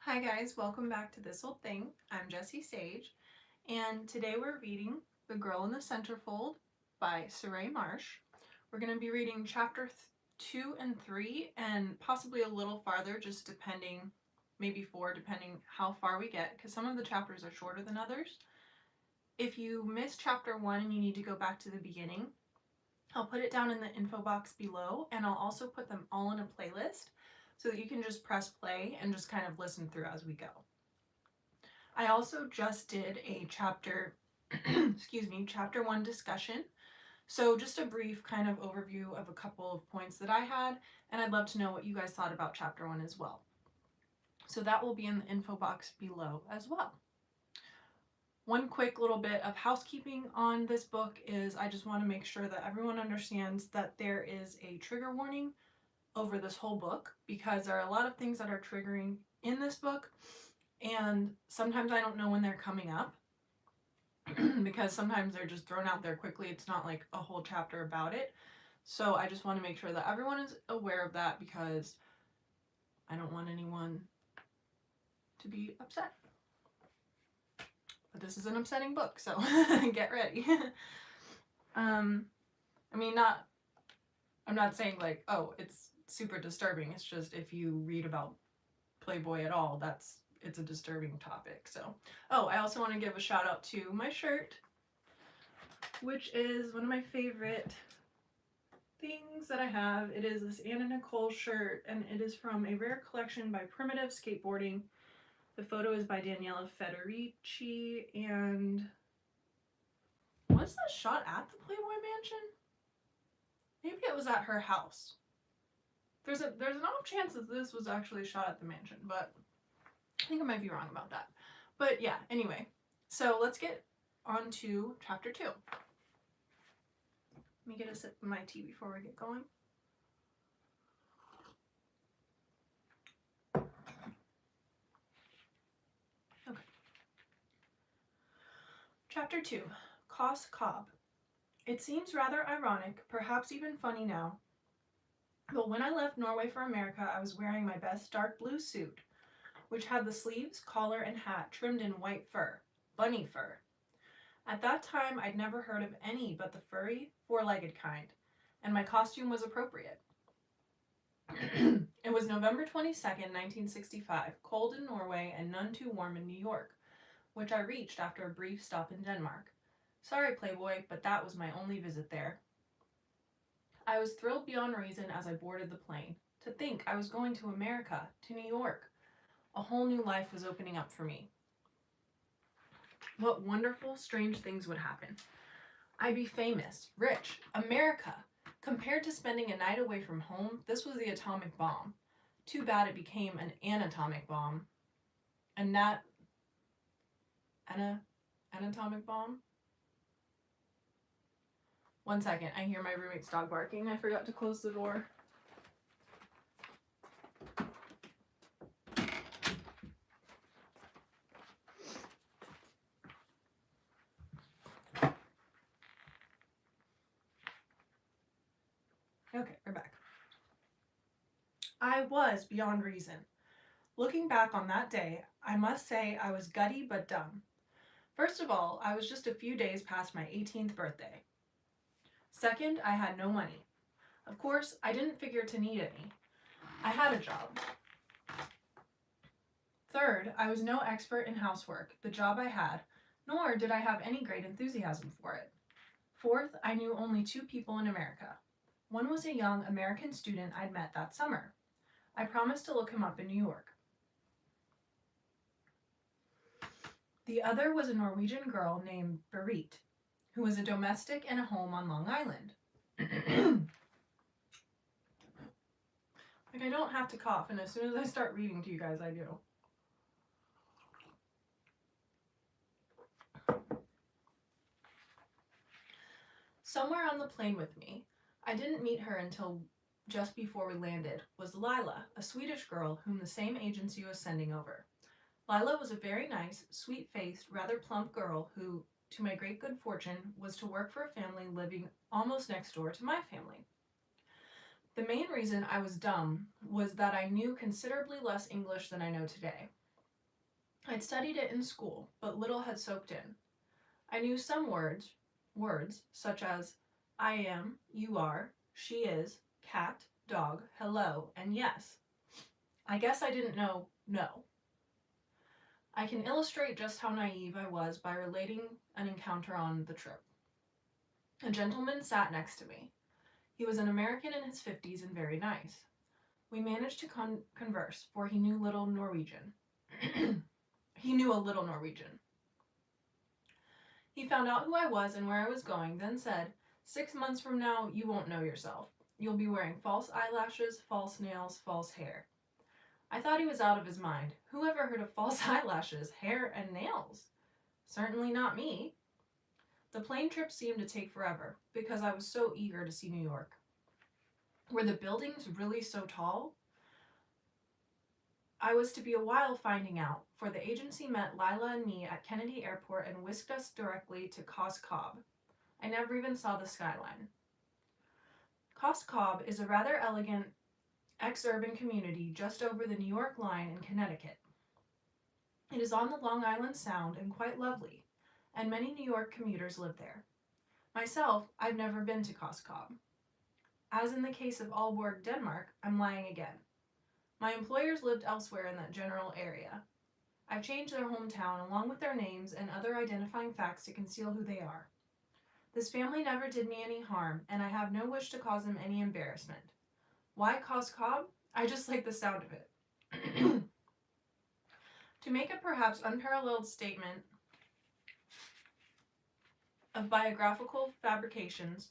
Hi guys, welcome back to This Old Thing. I'm Jessie Sage, and today we're reading The Girl in the Centerfold by Surrey Marshe. We're going to be reading chapter 2 and 3, and possibly a little farther, just depending, maybe 4, depending how far we get, because some of the chapters are shorter than others. If you missed chapter 1 and you need to go back to the beginning, I'll put it down in the info box below, and I'll also put them all in a playlist so that you can just press play and just kind of listen through as we go. I also just did a chapter, chapter 1 discussion. So just a brief kind of overview of a couple of points that I had, and I'd love to know what you guys thought about chapter 1 as well. So that will be in the info box below as well. One quick little bit of housekeeping on this book is I just want to make sure that everyone understands that there is a trigger warning over this whole book, because there are a lot of things that are triggering in this book, and sometimes I don't know when they're coming up because sometimes they're just thrown out there quickly. It's not like a whole chapter about it. So I just want to make sure that everyone is aware of that, because I don't want anyone to be upset. But this is an upsetting book, so get ready. I'm not saying like, oh, it's super disturbing. It's just if you read about Playboy at all, it's a disturbing topic. So, oh, I also want to give a shout out to my shirt, which is one of my favorite things that I have. It is this Anna Nicole shirt, and it is from a rare collection by Primitive Skateboarding. The photo is by Daniela Federici, and was this shot at the Playboy Mansion? Maybe it was at her house. There's an off chance that this was actually shot at the mansion, but I think I might be wrong about that. But yeah, anyway, so let's get on to chapter 2. Let me get a sip of my tea before we get going. Okay. Chapter 2, Cos Cob. It seems rather ironic, perhaps even funny now, but when I left Norway for America, I was wearing my best dark blue suit, which had the sleeves, collar, and hat trimmed in white fur, bunny fur. At that time, I'd never heard of any but the furry, four-legged kind, and my costume was appropriate. It was November 22nd, 1965, cold in Norway and none too warm in New York, which I reached after a brief stop in Denmark. Sorry, Playboy, but that was my only visit there. I was thrilled beyond reason as I boarded the plane. To think I was going to America, to New York. A whole new life was opening up for me. What wonderful, strange things would happen. I'd be famous, rich, America. Compared to spending a night away from home, this was the atomic bomb. Too bad it became an anatomic bomb. Anatomic bomb? One second, I hear my roommate's dog barking. I forgot to close the door. Okay, we're back. I was beyond reason. Looking back on that day, I must say I was gutty but dumb. First of all, I was just a few days past my 18th birthday. Second, I had no money. Of course, I didn't figure to need any. I had a job. Third, I was no expert in housework, the job I had, nor did I have any great enthusiasm for it. Fourth, I knew only 2 people in America. One was a young American student I'd met that summer. I promised to look him up in New York. The other was a Norwegian girl named Berit, who was a domestic in a home on Long Island. Like, I don't have to cough, and as soon as I start reading to you guys, I do. Somewhere on the plane with me, I didn't meet her until just before we landed, was Lila, a Swedish girl whom the same agency was sending over. Lila was a very nice, sweet-faced, rather plump girl who, to my great good fortune, was to work for a family living almost next door to my family. The main reason I was dumb was that I knew considerably less English than I know today. I'd studied it in school, but little had soaked in. I knew some words such as I am, you are, she is, cat, dog, hello, and yes. I guess I didn't know no. I can illustrate just how naive I was by relating an encounter on the trip. A gentleman sat next to me. He was an American in his 50s and very nice. We managed to converse, for he knew little Norwegian. He knew a little Norwegian. He found out who I was and where I was going, then said, 6 months from now, you won't know yourself. You'll be wearing false eyelashes, false nails, false hair. I thought he was out of his mind. Who ever heard of false eyelashes, hair, and nails? Certainly not me. The plane trip seemed to take forever, because I was so eager to see New York. Were the buildings really so tall? I was to be a while finding out, for the agency met Lila and me at Kennedy Airport and whisked us directly to Cos Cob. I never even saw the skyline. Cos Cob is a rather elegant ex-urban community just over the New York line in Connecticut. It is on the Long Island Sound and quite lovely, and many New York commuters live there. Myself, I've never been to Cos Cob. As in the case of Aalborg, Denmark, I'm lying again. My employers lived elsewhere in that general area. I've changed their hometown along with their names and other identifying facts to conceal who they are. This family never did me any harm, and I have no wish to cause them any embarrassment. Why Cos Cob? I just like the sound of it. To make a perhaps unparalleled statement of biographical fabrications,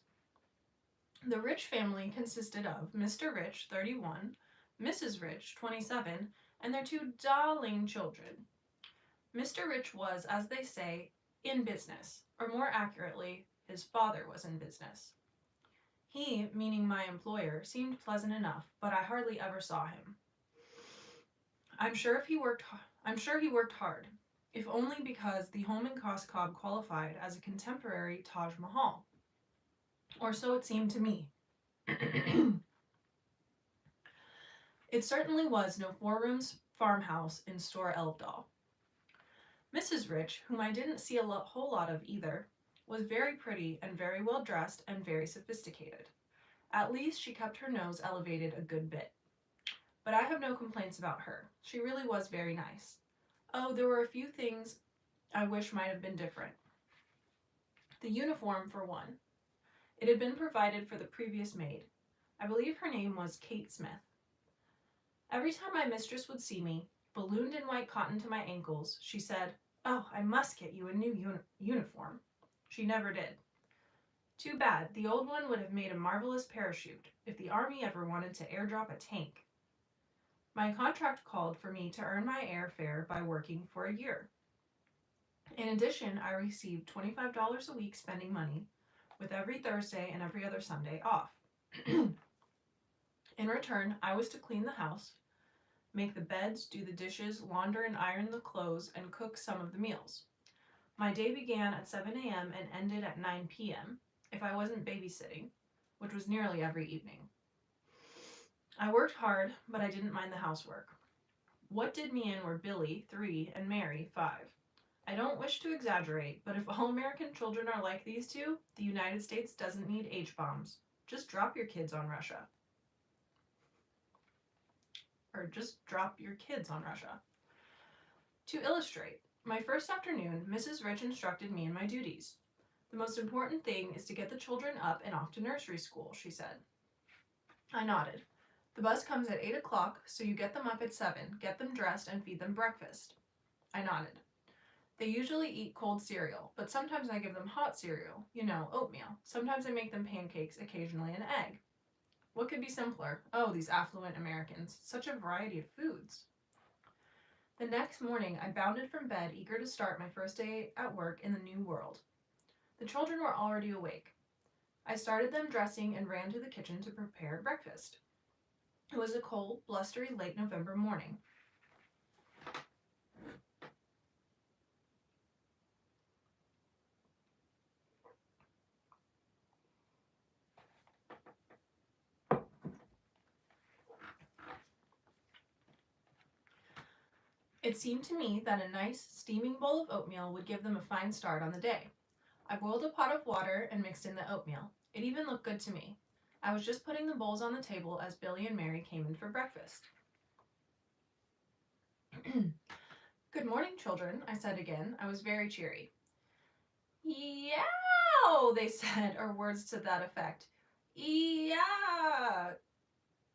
the Rich family consisted of Mr. Rich, 31, Mrs. Rich, 27, and their 2 darling children. Mr. Rich was, as they say, in business, or more accurately, his father was in business. He, meaning my employer, seemed pleasant enough, but I hardly ever saw him. I'm sure he worked hard, if only because the home in Cos Cob qualified as a contemporary Taj Mahal. Or so it seemed to me. It certainly was no 4-rooms farmhouse in Store Elvdal. Mrs. Rich, whom I didn't see a whole lot of either, was very pretty and very well dressed and very sophisticated. At least she kept her nose elevated a good bit. But I have no complaints about her. She really was very nice. Oh, there were a few things I wish might have been different. The uniform, for one. It had been provided for the previous maid. I believe her name was Kate Smith. Every time my mistress would see me, ballooned in white cotton to my ankles, she said, "Oh, I must get you a new uniform." She never did. Too bad, the old one would have made a marvelous parachute if the army ever wanted to airdrop a tank. My contract called for me to earn my airfare by working for a year. In addition, I received $25 a week spending money, with every Thursday and every other Sunday off. In return, I was to clean the house, make the beds, do the dishes, launder and iron the clothes, and cook some of the meals. My day began at 7 a.m. and ended at 9 p.m., if I wasn't babysitting, which was nearly every evening. I worked hard, but I didn't mind the housework. What did me in were Billy, 3, and Mary, 5. I don't wish to exaggerate, but if all American children are like these 2, the United States doesn't need H-bombs. Just drop your kids on Russia. Or just drop your kids on Russia. To illustrate, my first afternoon, Mrs. Rich instructed me in my duties. The most important thing is to get the children up and off to nursery school, she said. I nodded. The bus comes at 8 o'clock, so you get them up at 7, get them dressed, and feed them breakfast. I nodded. They usually eat cold cereal, but sometimes I give them hot cereal, oatmeal. Sometimes I make them pancakes, occasionally an egg. What could be simpler? Oh, these affluent Americans. Such a variety of foods. The next morning, I bounded from bed, eager to start my first day at work in the new world. The children were already awake. I started them dressing and ran to the kitchen to prepare breakfast. It was a cold, blustery, late November morning. It seemed to me that a nice, steaming bowl of oatmeal would give them a fine start on the day. I boiled a pot of water and mixed in the oatmeal. It even looked good to me. I was just putting the bowls on the table as Billy and Mary came in for breakfast. Good morning, children, I said again. I was very cheery. Yow, they said, or words to that effect. Yeah.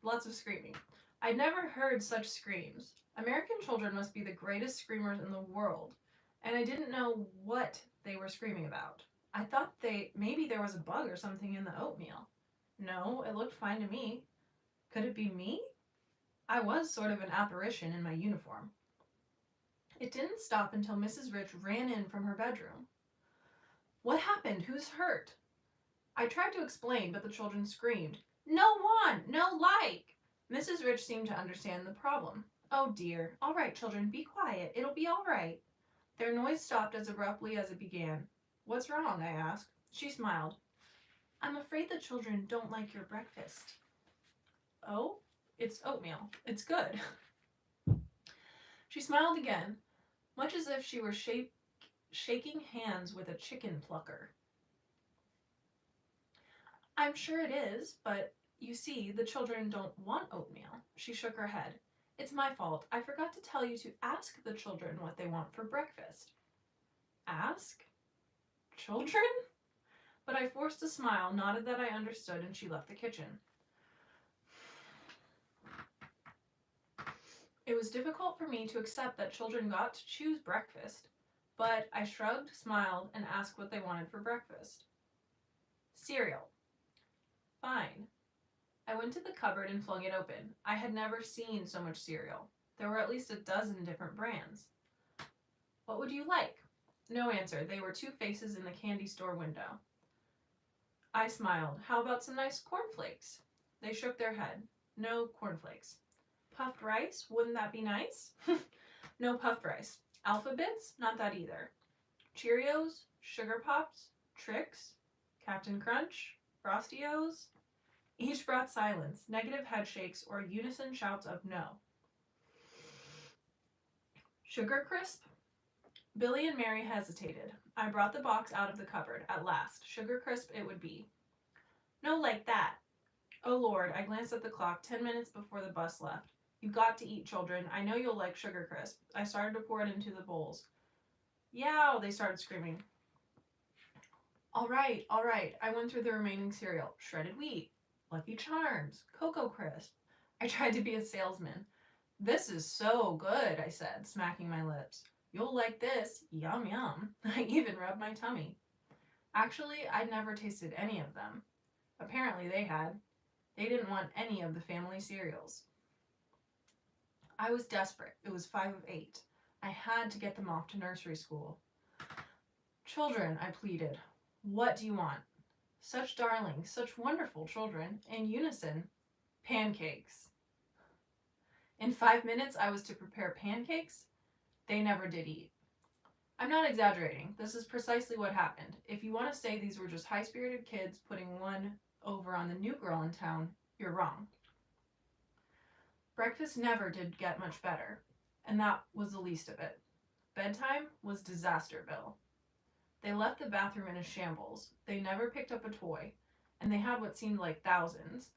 Lots of screaming. I'd never heard such screams. American children must be the greatest screamers in the world, and I didn't know what they were screaming about. I thought maybe there was a bug or something in the oatmeal. No, it looked fine to me. Could it be me? I was sort of an apparition in my uniform. It didn't stop until Mrs. Rich ran in from her bedroom. What happened? Who's hurt? I tried to explain, but the children screamed, No one! No like! Mrs. Rich seemed to understand the problem. Oh dear. All right, children, be quiet. It'll be all right. Their noise stopped as abruptly as it began. What's wrong? I asked. She smiled. I'm afraid the children don't like your breakfast. Oh? It's oatmeal. It's good. She smiled again, much as if she were shaking hands with a chicken plucker. I'm sure it is, but you see, the children don't want oatmeal. She shook her head. It's my fault. I forgot to tell you to ask the children what they want for breakfast. Ask? Children? But I forced a smile, nodded that I understood, and she left the kitchen. It was difficult for me to accept that children got to choose breakfast, but I shrugged, smiled, and asked what they wanted for breakfast. Cereal. Fine. I went to the cupboard and flung it open. I had never seen so much cereal. There were at least a dozen different brands. What would you like? No answer. They were two faces in the candy store window. I smiled. How about some nice cornflakes? They shook their head. No cornflakes. Puffed rice? Wouldn't that be nice? No puffed rice. Alphabets? Not that either. Cheerios? Sugar Pops? Trix? Captain Crunch? Frosty-Os? Each brought silence, negative head shakes, or unison shouts of no. Sugar Crisp? Billy and Mary hesitated. I brought the box out of the cupboard. At last, Sugar Crisp it would be. No like that. Oh Lord, I glanced at the clock 10 minutes before the bus left. You've got to eat, children. I know you'll like Sugar Crisp. I started to pour it into the bowls. Yow, they started screaming. All right. I went through the remaining cereal. Shredded wheat, Lucky Charms, Cocoa Crisp. I tried to be a salesman. This is so good, I said, smacking my lips. You'll like this. Yum, yum. I even rubbed my tummy. Actually, I'd never tasted any of them. Apparently they had. They didn't want any of the family cereals. I was desperate. It was 5 of 8. I had to get them off to nursery school. Children, I pleaded, what do you want? Such darling, such wonderful children. In unison, pancakes. In 5 minutes, I was to prepare pancakes? They never did eat. I'm not exaggerating. This is precisely what happened. If you want to say these were just high-spirited kids putting one over on the new girl in town, you're wrong. Breakfast never did get much better, and that was the least of it. Bedtime was Disasterville. They left the bathroom in a shambles. They never picked up a toy, and they had what seemed like thousands.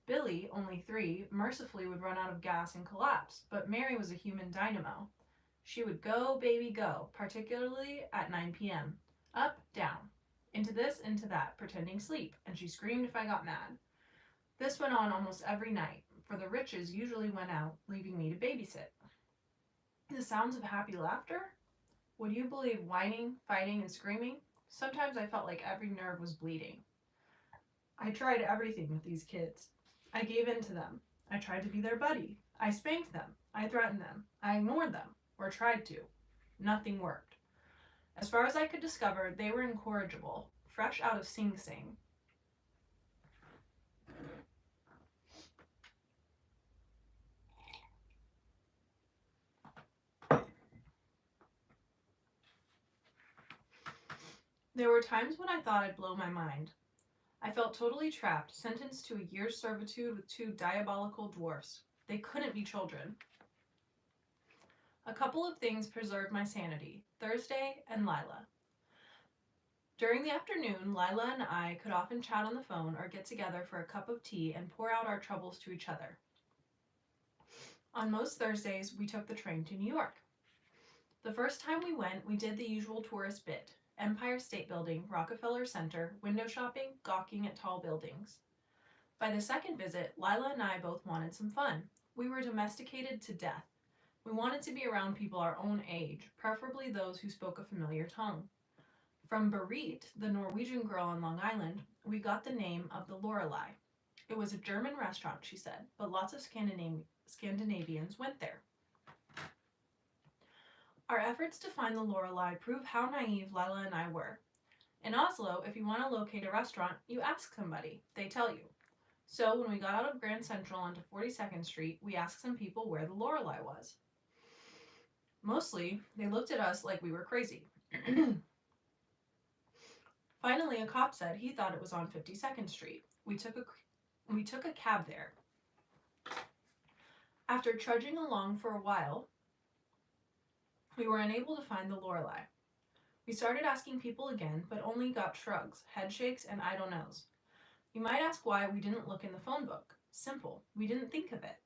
Billy, only 3, mercifully would run out of gas and collapse, but Mary was a human dynamo. She would go, baby, go, particularly at 9 p.m. Up, down, into this, into that, pretending sleep, and she screamed if I got mad. This went on almost every night, for the Riches usually went out, leaving me to babysit. The sounds of happy laughter? Would you believe whining, fighting, and screaming? Sometimes I felt like every nerve was bleeding. I tried everything with these kids. I gave in to them. I tried to be their buddy. I spanked them. I threatened them. I ignored them, or tried to. Nothing worked. As far as I could discover, they were incorrigible, fresh out of Sing Sing. There were times when I thought I'd blow my mind. I felt totally trapped, sentenced to a year's servitude with 2 diabolical dwarfs. They couldn't be children. A couple of things preserved my sanity: Thursday and Lila. During the afternoon, Lila and I could often chat on the phone or get together for a cup of tea and pour out our troubles to each other. On most Thursdays, we took the train to New York. The first time we went, we did the usual tourist bit: Empire State Building, Rockefeller Center, window shopping, gawking at tall buildings. By the second visit, Lila and I both wanted some fun. We were domesticated to death. We wanted to be around people our own age, preferably those who spoke a familiar tongue. From Berit, the Norwegian girl on Long Island, we got the name of the Lorelei. It was a German restaurant, she said, but lots of Scandinavians went there. Our efforts to find the Lorelei prove how naive Lila and I were. In Oslo, if you want to locate a restaurant, you ask somebody. They tell you. So when we got out of Grand Central onto 42nd Street, we asked some people where the Lorelei was. Mostly, they looked at us like we were crazy. Finally, a cop said he thought it was on 52nd Street. We took a cab there. After trudging along for a while, we were unable to find the Lorelei. We started asking people again, but only got shrugs, head shakes, and I don't knows. You might ask why we didn't look in the phone book. Simple, we didn't think of it.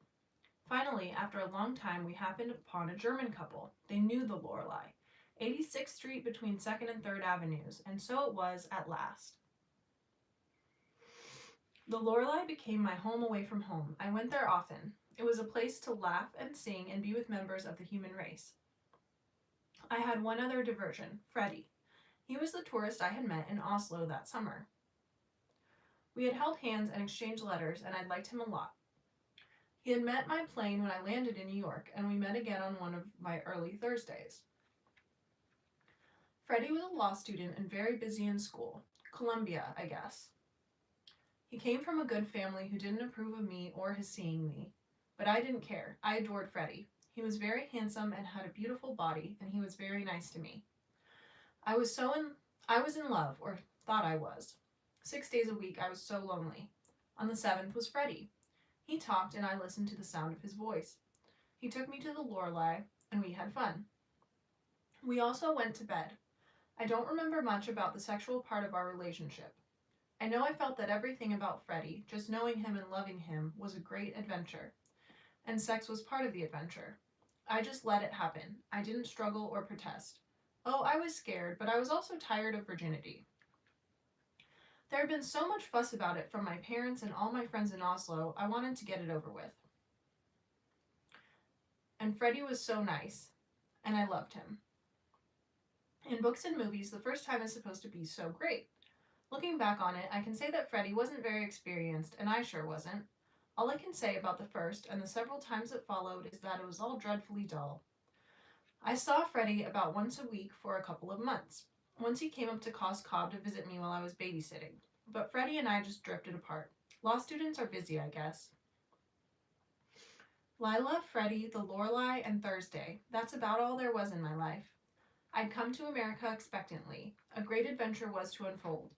Finally, after a long time, we happened upon a German couple. They knew the Lorelei. 86th Street between 2nd and 3rd Avenues, and so it was at last. The Lorelei became my home away from home. I went there often. It was a place to laugh and sing and be with members of the human race. I had one other diversion, Freddie. He was the tourist I had met in Oslo that summer. We had held hands and exchanged letters, and I liked him a lot. He had met my plane when I landed in New York, and we met again on one of my early Thursdays. Freddie was a law student and very busy in school. Columbia, I guess. He came from a good family who didn't approve of me or his seeing me. But I didn't care. I adored Freddie. He was very handsome and had a beautiful body, and he was very nice to me. I was in love, or thought I was. 6 days a week I was so lonely. On the 7th was Freddie. He talked, and I listened to the sound of his voice. He took me to the Lorelei, and we had fun. We also went to bed. I don't remember much about the sexual part of our relationship. I know I felt that everything about Freddie, just knowing him and loving him, was a great adventure. And sex was part of the adventure. I just let it happen. I didn't struggle or protest. Oh, I was scared, but I was also tired of virginity. There had been so much fuss about it from my parents and all my friends in Oslo, I wanted to get it over with. And Freddie was so nice, and I loved him. In books and movies, the first time is supposed to be so great. Looking back on it, I can say that Freddie wasn't very experienced, and I sure wasn't. All I can say about the first and the several times it followed is that it was all dreadfully dull. I saw Freddie about once a week for a couple of months. Once he came up to Cos Cob to visit me while I was babysitting. But Freddie and I just drifted apart. Law students are busy, I guess. Lila, Freddie, the Lorelei, and Thursday. That's about all there was in my life. I'd come to America expectantly. A great adventure was to unfold.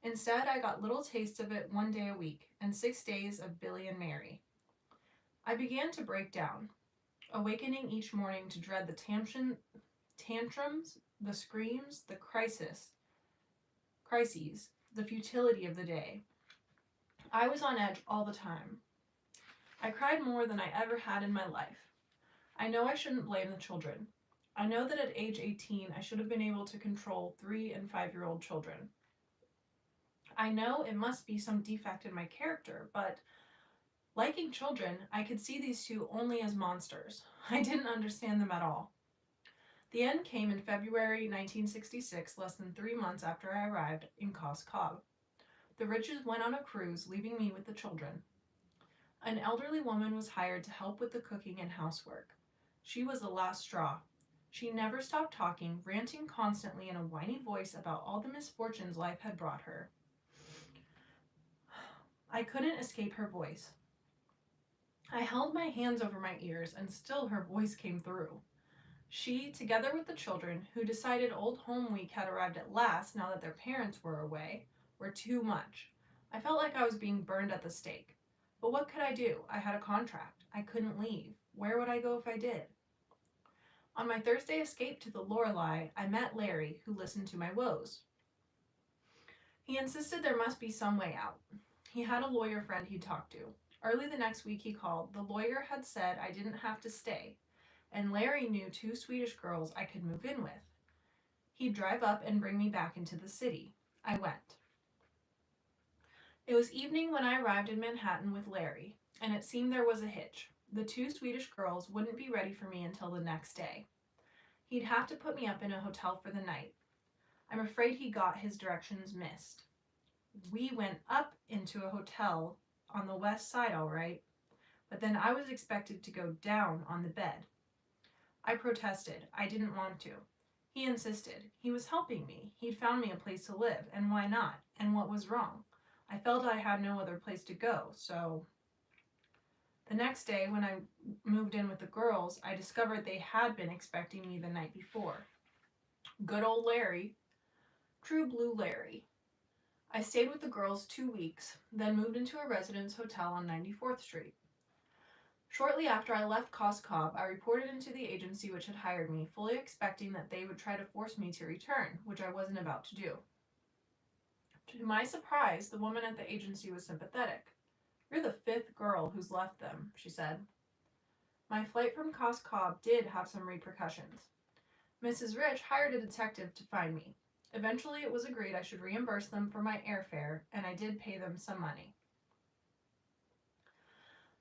Instead, I got little tastes of it 1 day a week, and 6 days of Billy and Mary. I began to break down, awakening each morning to dread the tantrums, the screams, the crises, the futility of the day. I was on edge all the time. I cried more than I ever had in my life. I know I shouldn't blame the children. I know that at age 18, I should have been able to control 3- and 5-year-old children. I know it must be some defect in my character, but liking children, I could see these two only as monsters. I didn't understand them at all. The end came in February 1966, less than 3 months after I arrived in Cos Cob. The Riches went on a cruise, leaving me with the children. An elderly woman was hired to help with the cooking and housework. She was the last straw. She never stopped talking, ranting constantly in a whiny voice about all the misfortunes life had brought her. I couldn't escape her voice. I held my hands over my ears, and still her voice came through. She, together with the children, who decided Old Home Week had arrived at last now that their parents were away, were too much. I felt like I was being burned at the stake. But what could I do? I had a contract. I couldn't leave. Where would I go if I did? On my Thursday escape to the Lorelei, I met Larry, who listened to my woes. He insisted there must be some way out. He had a lawyer friend he'd talked to. Early the next week he called. The lawyer had said I didn't have to stay, and Larry knew 2 Swedish girls I could move in with. He'd drive up and bring me back into the city. I went. It was evening when I arrived in Manhattan with Larry, and it seemed there was a hitch. The 2 Swedish girls wouldn't be ready for me until the next day. He'd have to put me up in a hotel for the night. I'm afraid he got his directions missed. We went up into a hotel on the west side, all right, but then I was expected to go down on the bed. I protested. I didn't want to. He insisted. He was helping me. He'd found me a place to live, and why not? And what was wrong? I felt I had no other place to go, so... The next day, when I moved in with the girls, I discovered they had been expecting me the night before. Good old Larry. True blue Larry. I stayed with the girls 2 weeks, then moved into a residence hotel on 94th Street. Shortly after I left Cos Cob, I reported into the agency which had hired me, fully expecting that they would try to force me to return, which I wasn't about to do. To my surprise, the woman at the agency was sympathetic. "You're the 5th girl who's left them," she said. My flight from Cos Cob did have some repercussions. Mrs. Rich hired a detective to find me. Eventually it was agreed I should reimburse them for my airfare, and I did pay them some money.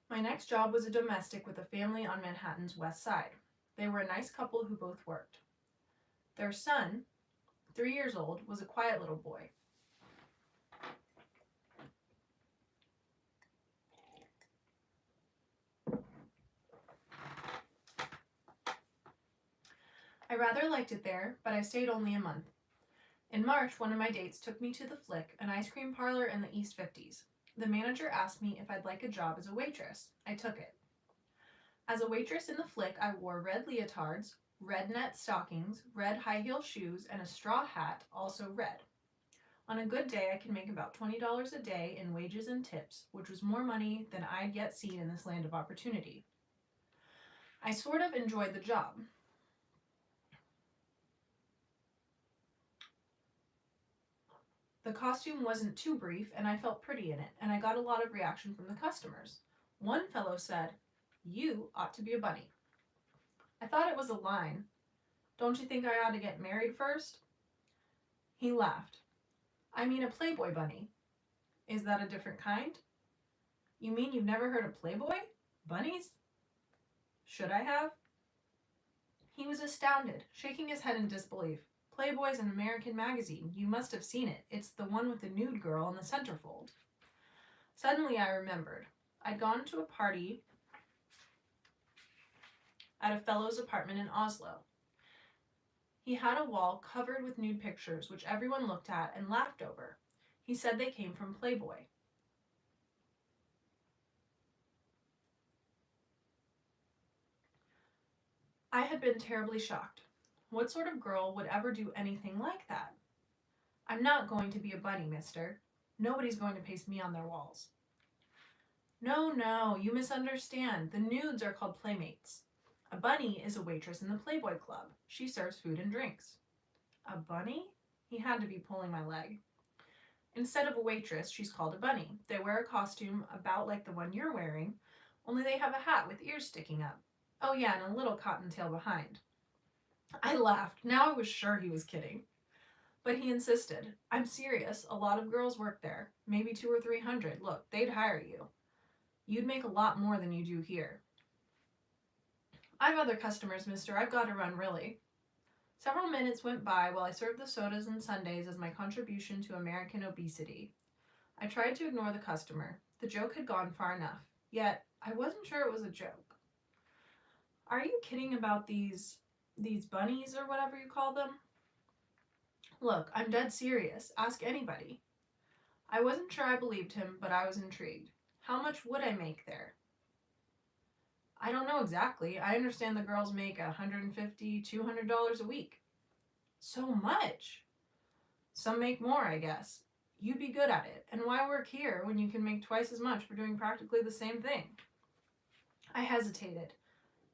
My next job was a domestic with a family on Manhattan's west side. They were a nice couple who both worked. Their son, 3 years old, was a quiet little boy. I rather liked it there, but I stayed only a month. In March, one of my dates took me to the Flick, an ice cream parlor in the East 50s. The manager asked me if I'd like a job as a waitress. I took it. As a waitress in the Flick, I wore red leotards, red net stockings, red high-heel shoes, and a straw hat, also red. On a good day, I could make about $20 a day in wages and tips, which was more money than I'd yet seen in this land of opportunity. I sort of enjoyed the job. The costume wasn't too brief, and I felt pretty in it, and I got a lot of reaction from the customers. One fellow said, "You ought to be a bunny." I thought it was a line. "Don't you think I ought to get married first?" He laughed. "I mean a Playboy Bunny." "Is that a different kind?" "You mean you've never heard of Playboy? Bunnies?" Should I have? He was astounded, shaking his head in disbelief. "Playboy's an American magazine. You must have seen it. It's the one with the nude girl in the centerfold." Suddenly I remembered. I'd gone to a party at a fellow's apartment in Oslo. He had a wall covered with nude pictures, which everyone looked at and laughed over. He said they came from Playboy. I had been terribly shocked. What sort of girl would ever do anything like that? "I'm not going to be a bunny, mister. Nobody's going to paste me on their walls." No, you misunderstand. The nudes are called Playmates. A bunny is a waitress in the Playboy Club. She serves food and drinks." "A bunny?" He had to be pulling my leg. "Instead of a waitress, she's called a bunny. They wear a costume about like the one you're wearing, only they have a hat with ears sticking up. Oh yeah, and a little cottontail behind." I laughed. Now I was sure he was kidding. But he insisted. "I'm serious. A lot of girls work there. Maybe 200 or 300. Look, they'd hire you. You'd make a lot more than you do here." "I've other customers, mister. I've got to run, really." Several minutes went by while I served the sodas and sundaes as my contribution to American obesity. I tried to ignore the customer. The joke had gone far enough. Yet, I wasn't sure it was a joke. "Are you kidding about these bunnies or whatever you call them?" "Look, I'm dead serious. Ask anybody." I wasn't sure I believed him, but I was intrigued. "How much would I make there?" "I don't know exactly. I understand the girls make $150, $200 a week." "So much?" "Some make more, I guess. You'd be good at it. And why work here when you can make twice as much for doing practically the same thing?" I hesitated.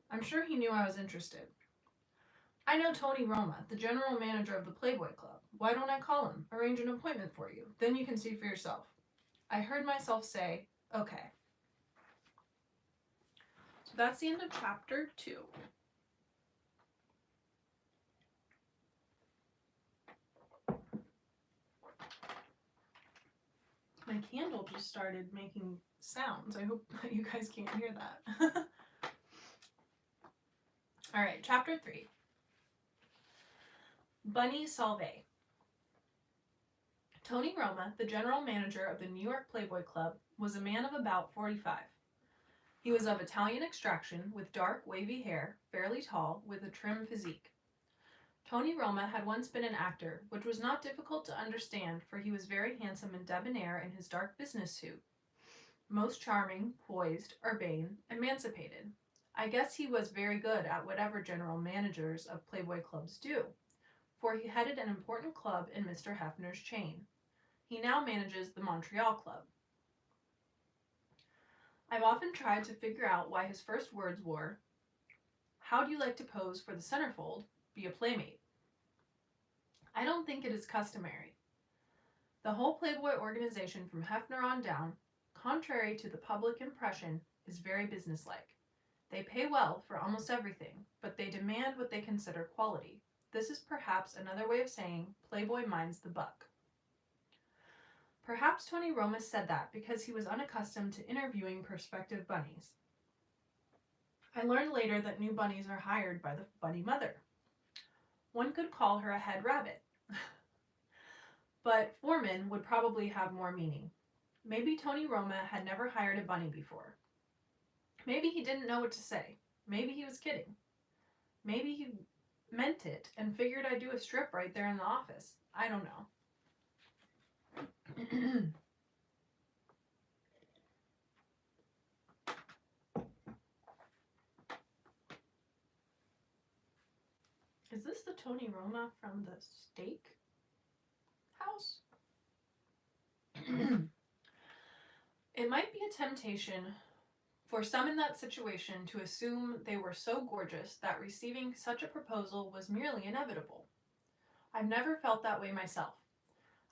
I'm sure he knew I was interested. I know Tony Roma, the general manager of the Playboy Club. Why don't I call him? Arrange an appointment for you. Then you can see for yourself. I heard myself say, okay. So that's the end of chapter 2. My candle just started making sounds. I hope you guys can't hear that. All right, chapter 3. Bunny Solveig. Tony Roma, the general manager of the New York Playboy Club, was a man of about 45. He was of Italian extraction, with dark, wavy hair, fairly tall, with a trim physique. Tony Roma had once been an actor, which was not difficult to understand, for he was very handsome and debonair in his dark business suit. Most charming, poised, urbane, emancipated. I guess he was very good at whatever general managers of Playboy clubs do, for he headed an important club in Mr. Hefner's chain. He now manages the Montreal Club. I've often tried to figure out why his first words were, "How do you like to pose for the Centerfold? Be a Playmate." I don't think it is customary. The whole Playboy organization from Hefner on down, contrary to the public impression, is very businesslike. They pay well for almost everything, but they demand what they consider quality. This is perhaps another way of saying Playboy minds the buck. Perhaps Tony Roma said that because he was unaccustomed to interviewing prospective bunnies. I learned later that new bunnies are hired by the bunny mother. One could call her a head rabbit. But foreman would probably have more meaning. Maybe Tony Roma had never hired a bunny before. Maybe he didn't know what to say. Maybe he was kidding. Maybe he meant it and figured I'd do a strip right there in the office. I don't know. Is this the Tony Roma from the steak house? It might be a temptation for some in that situation to assume they were so gorgeous that receiving such a proposal was merely inevitable. I've never felt that way myself.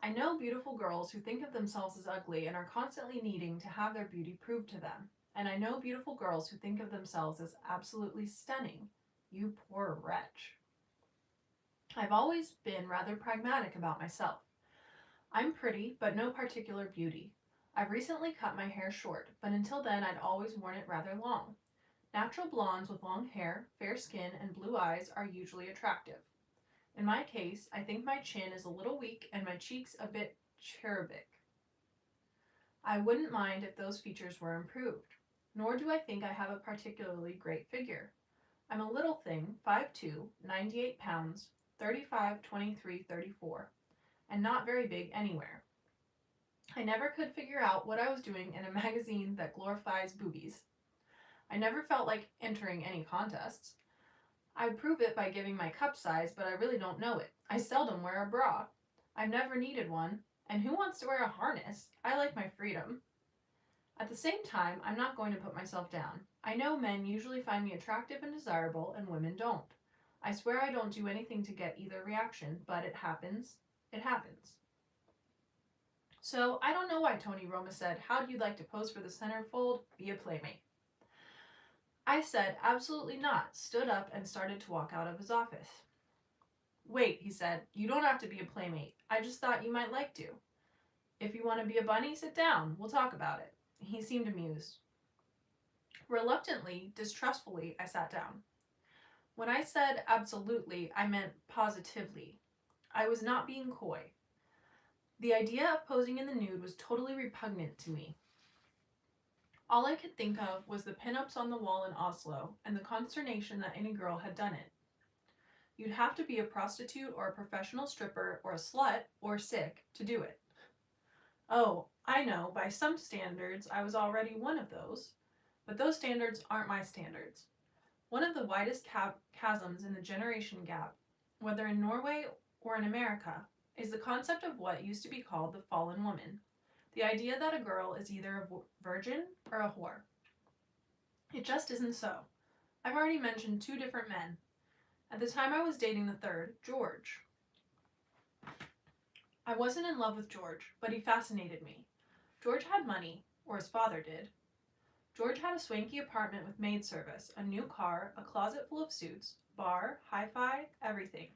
I know beautiful girls who think of themselves as ugly and are constantly needing to have their beauty proved to them. And I know beautiful girls who think of themselves as absolutely stunning. You poor wretch. I've always been rather pragmatic about myself. I'm pretty, but no particular beauty. I've recently cut my hair short, but until then I'd always worn it rather long. Natural blondes with long hair, fair skin, and blue eyes are usually attractive. In my case, I think my chin is a little weak and my cheeks a bit cherubic. I wouldn't mind if those features were improved, nor do I think I have a particularly great figure. I'm a little thing, 5'2", 98 pounds, 35, 23, 34, and not very big anywhere. I never could figure out what I was doing in a magazine that glorifies boobies. I never felt like entering any contests. I'd prove it by giving my cup size, but I really don't know it. I seldom wear a bra. I've never needed one, and who wants to wear a harness? I like my freedom. At the same time, I'm not going to put myself down. I know men usually find me attractive and desirable, and women don't. I swear I don't do anything to get either reaction, but it happens. It happens. So, I don't know why Tony Roma said, "How do you like to pose for the Centerfold? Be a Playmate." I said, "Absolutely not," stood up and started to walk out of his office. "Wait," he said, "you don't have to be a Playmate. I just thought you might like to. If you want to be a bunny, sit down. We'll talk about it." He seemed amused. Reluctantly, distrustfully, I sat down. When I said absolutely, I meant positively. I was not being coy. The idea of posing in the nude was totally repugnant to me. All I could think of was the pin-ups on the wall in Oslo and the consternation that any girl had done it. You'd have to be a prostitute or a professional stripper or a slut or sick to do it. Oh, I know, by some standards I was already one of those, but those standards aren't my standards. One of the widest chasms in the generation gap, whether in Norway or in America, is the concept of what used to be called the fallen woman. The idea that a girl is either a virgin or a whore. It just isn't so. I've already mentioned 2 different men. At the time I was dating the third, George. I wasn't in love with George, but he fascinated me. George had money, or his father did. George had a swanky apartment with maid service, a new car, a closet full of suits, bar, hi-fi, everything.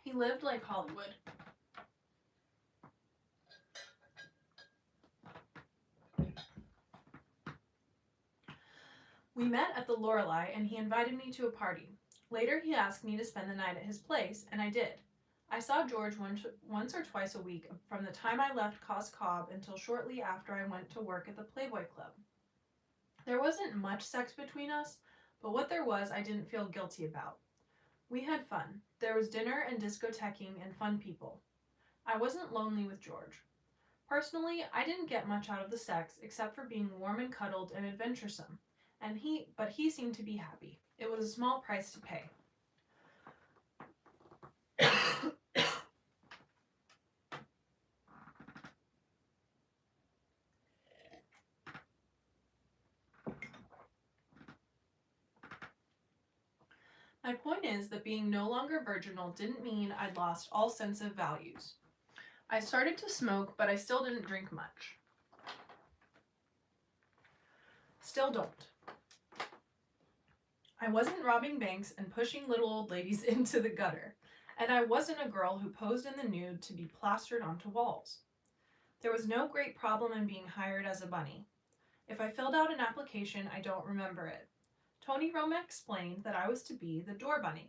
He lived like Hollywood. We met at the Lorelei and he invited me to a party. Later he asked me to spend the night at his place, and I did. I saw George once or twice a week from the time I left Cos Cob until shortly after I went to work at the Playboy Club. There wasn't much sex between us, but what there was I didn't feel guilty about. We had fun. There was dinner and discothequing and fun people. I wasn't lonely with George. Personally, I didn't get much out of the sex except for being warm and cuddled and adventuresome, but he seemed to be happy. It was a small price to pay. My point is that being no longer virginal didn't mean I'd lost all sense of values. I started to smoke, but I still didn't drink much. Still don't. I wasn't robbing banks and pushing little old ladies into the gutter, and I wasn't a girl who posed in the nude to be plastered onto walls. There was no great problem in being hired as a bunny. If I filled out an application, I don't remember it. Tony Roma explained that I was to be the door bunny.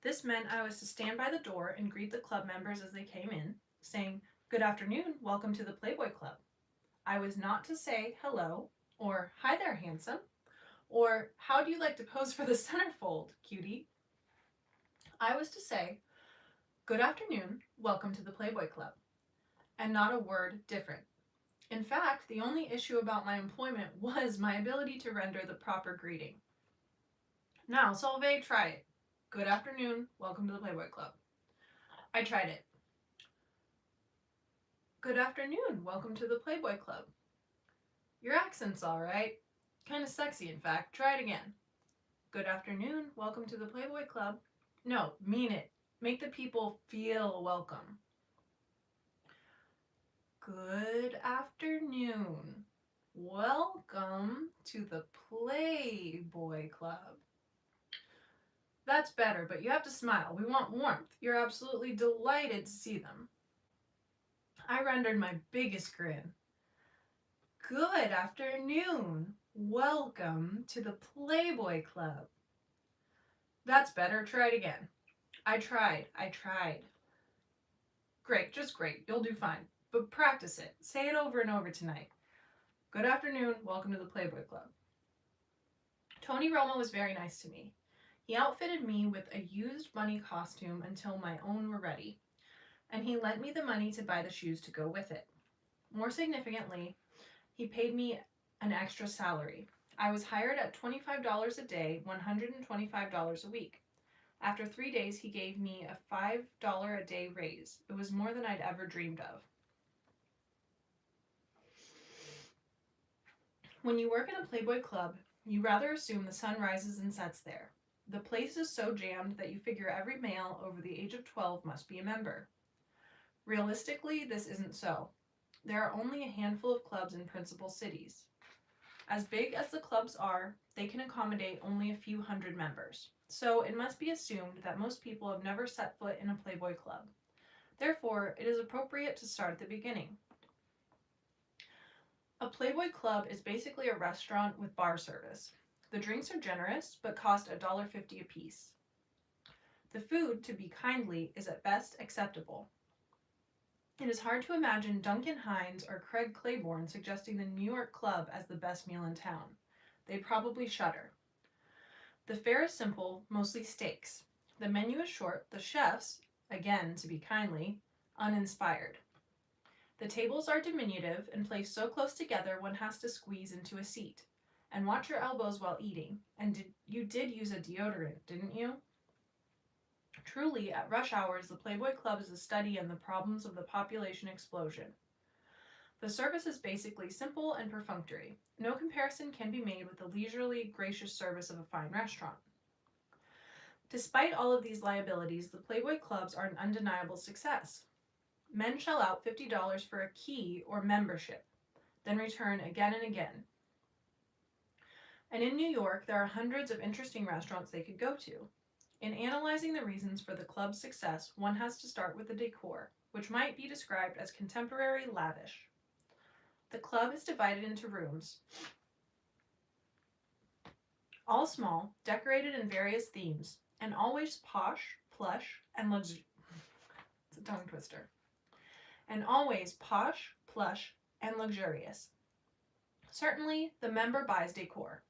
This meant I was to stand by the door and greet the club members as they came in, saying, "Good afternoon, welcome to the Playboy Club." I was not to say hello, or "Hi there, handsome," or "How do you like to pose for the centerfold, cutie?" I was to say, "Good afternoon, welcome to the Playboy Club," and not a word different. In fact, the only issue about my employment was my ability to render the proper greeting. Now, Solveig, try it. "Good afternoon, welcome to the Playboy Club." I tried it. "Good afternoon, welcome to the Playboy Club." "Your accent's all right. Kind of sexy, in fact. Try it again." "Good afternoon, welcome to the Playboy Club." No, mean it. Make the people feel welcome. "Good afternoon, welcome to the Playboy Club." That's better, but you have to smile. We want warmth. You're absolutely delighted to see them. I rendered my biggest grin. "Good afternoon, welcome to the Playboy Club." That's better. Try it again. I tried. Great, just great. You'll do fine. But practice it. Say it over and over tonight. "Good afternoon, welcome to the Playboy Club." Tony Roma was very nice to me. He outfitted me with a used bunny costume until my own were ready, and he lent me the money to buy the shoes to go with it. More significantly, he paid me an extra salary. I was hired at $25 a day, $125 a week. After 3 days, he gave me a $5 a day raise. It was more than I'd ever dreamed of. When you work in a Playboy Club, you rather assume the sun rises and sets there. The place is so jammed that you figure every male over the age of 12 must be a member. Realistically, this isn't so. There are only a handful of clubs in principal cities. As big as the clubs are, they can accommodate only a few hundred members. So it must be assumed that most people have never set foot in a Playboy Club. Therefore, it is appropriate to start at the beginning. A Playboy Club is basically a restaurant with bar service. The drinks are generous, but cost $1.50 apiece. The food, to be kindly, is at best acceptable. It is hard to imagine Duncan Hines or Craig Claiborne suggesting the New York Club as the best meal in town. They'd probably shudder. The fare is simple, mostly steaks. The menu is short, the chefs, again to be kindly, uninspired. The tables are diminutive and placed so close together one has to squeeze into a seat. And watch your elbows while eating. And you did use a deodorant, didn't you? Truly, at rush hours, the Playboy Club is a study in the problems of the population explosion. The service is basically simple and perfunctory. No comparison can be made with the leisurely, gracious service of a fine restaurant. Despite all of these liabilities, the Playboy clubs are an undeniable success. Men shell out $50 for a key or membership, then return again and again. And in New York, there are hundreds of interesting restaurants they could go to. In analyzing the reasons for the club's success, one has to start with the decor, which might be described as contemporary lavish. The club is divided into rooms, all small, decorated in various themes, and always posh, plush, and luxurious. It's a tongue twister. And always posh, plush, and luxurious. Certainly, the member buys decor.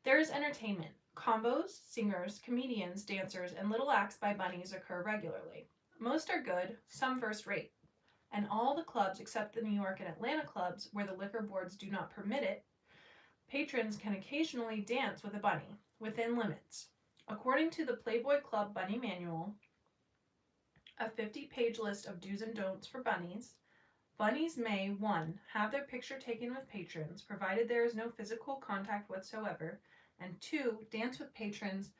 There is entertainment. Combos, singers, comedians, dancers, and little acts by bunnies occur regularly. Most are good, some first rate. And all the clubs except the New York and Atlanta clubs, where the liquor boards do not permit it, patrons can occasionally dance with a bunny, within limits. According to the Playboy Club Bunny Manual, a 50-page list of do's and don'ts for bunnies, bunnies may 1. Have their picture taken with patrons, provided there is no physical contact whatsoever, and 2. Dance with patrons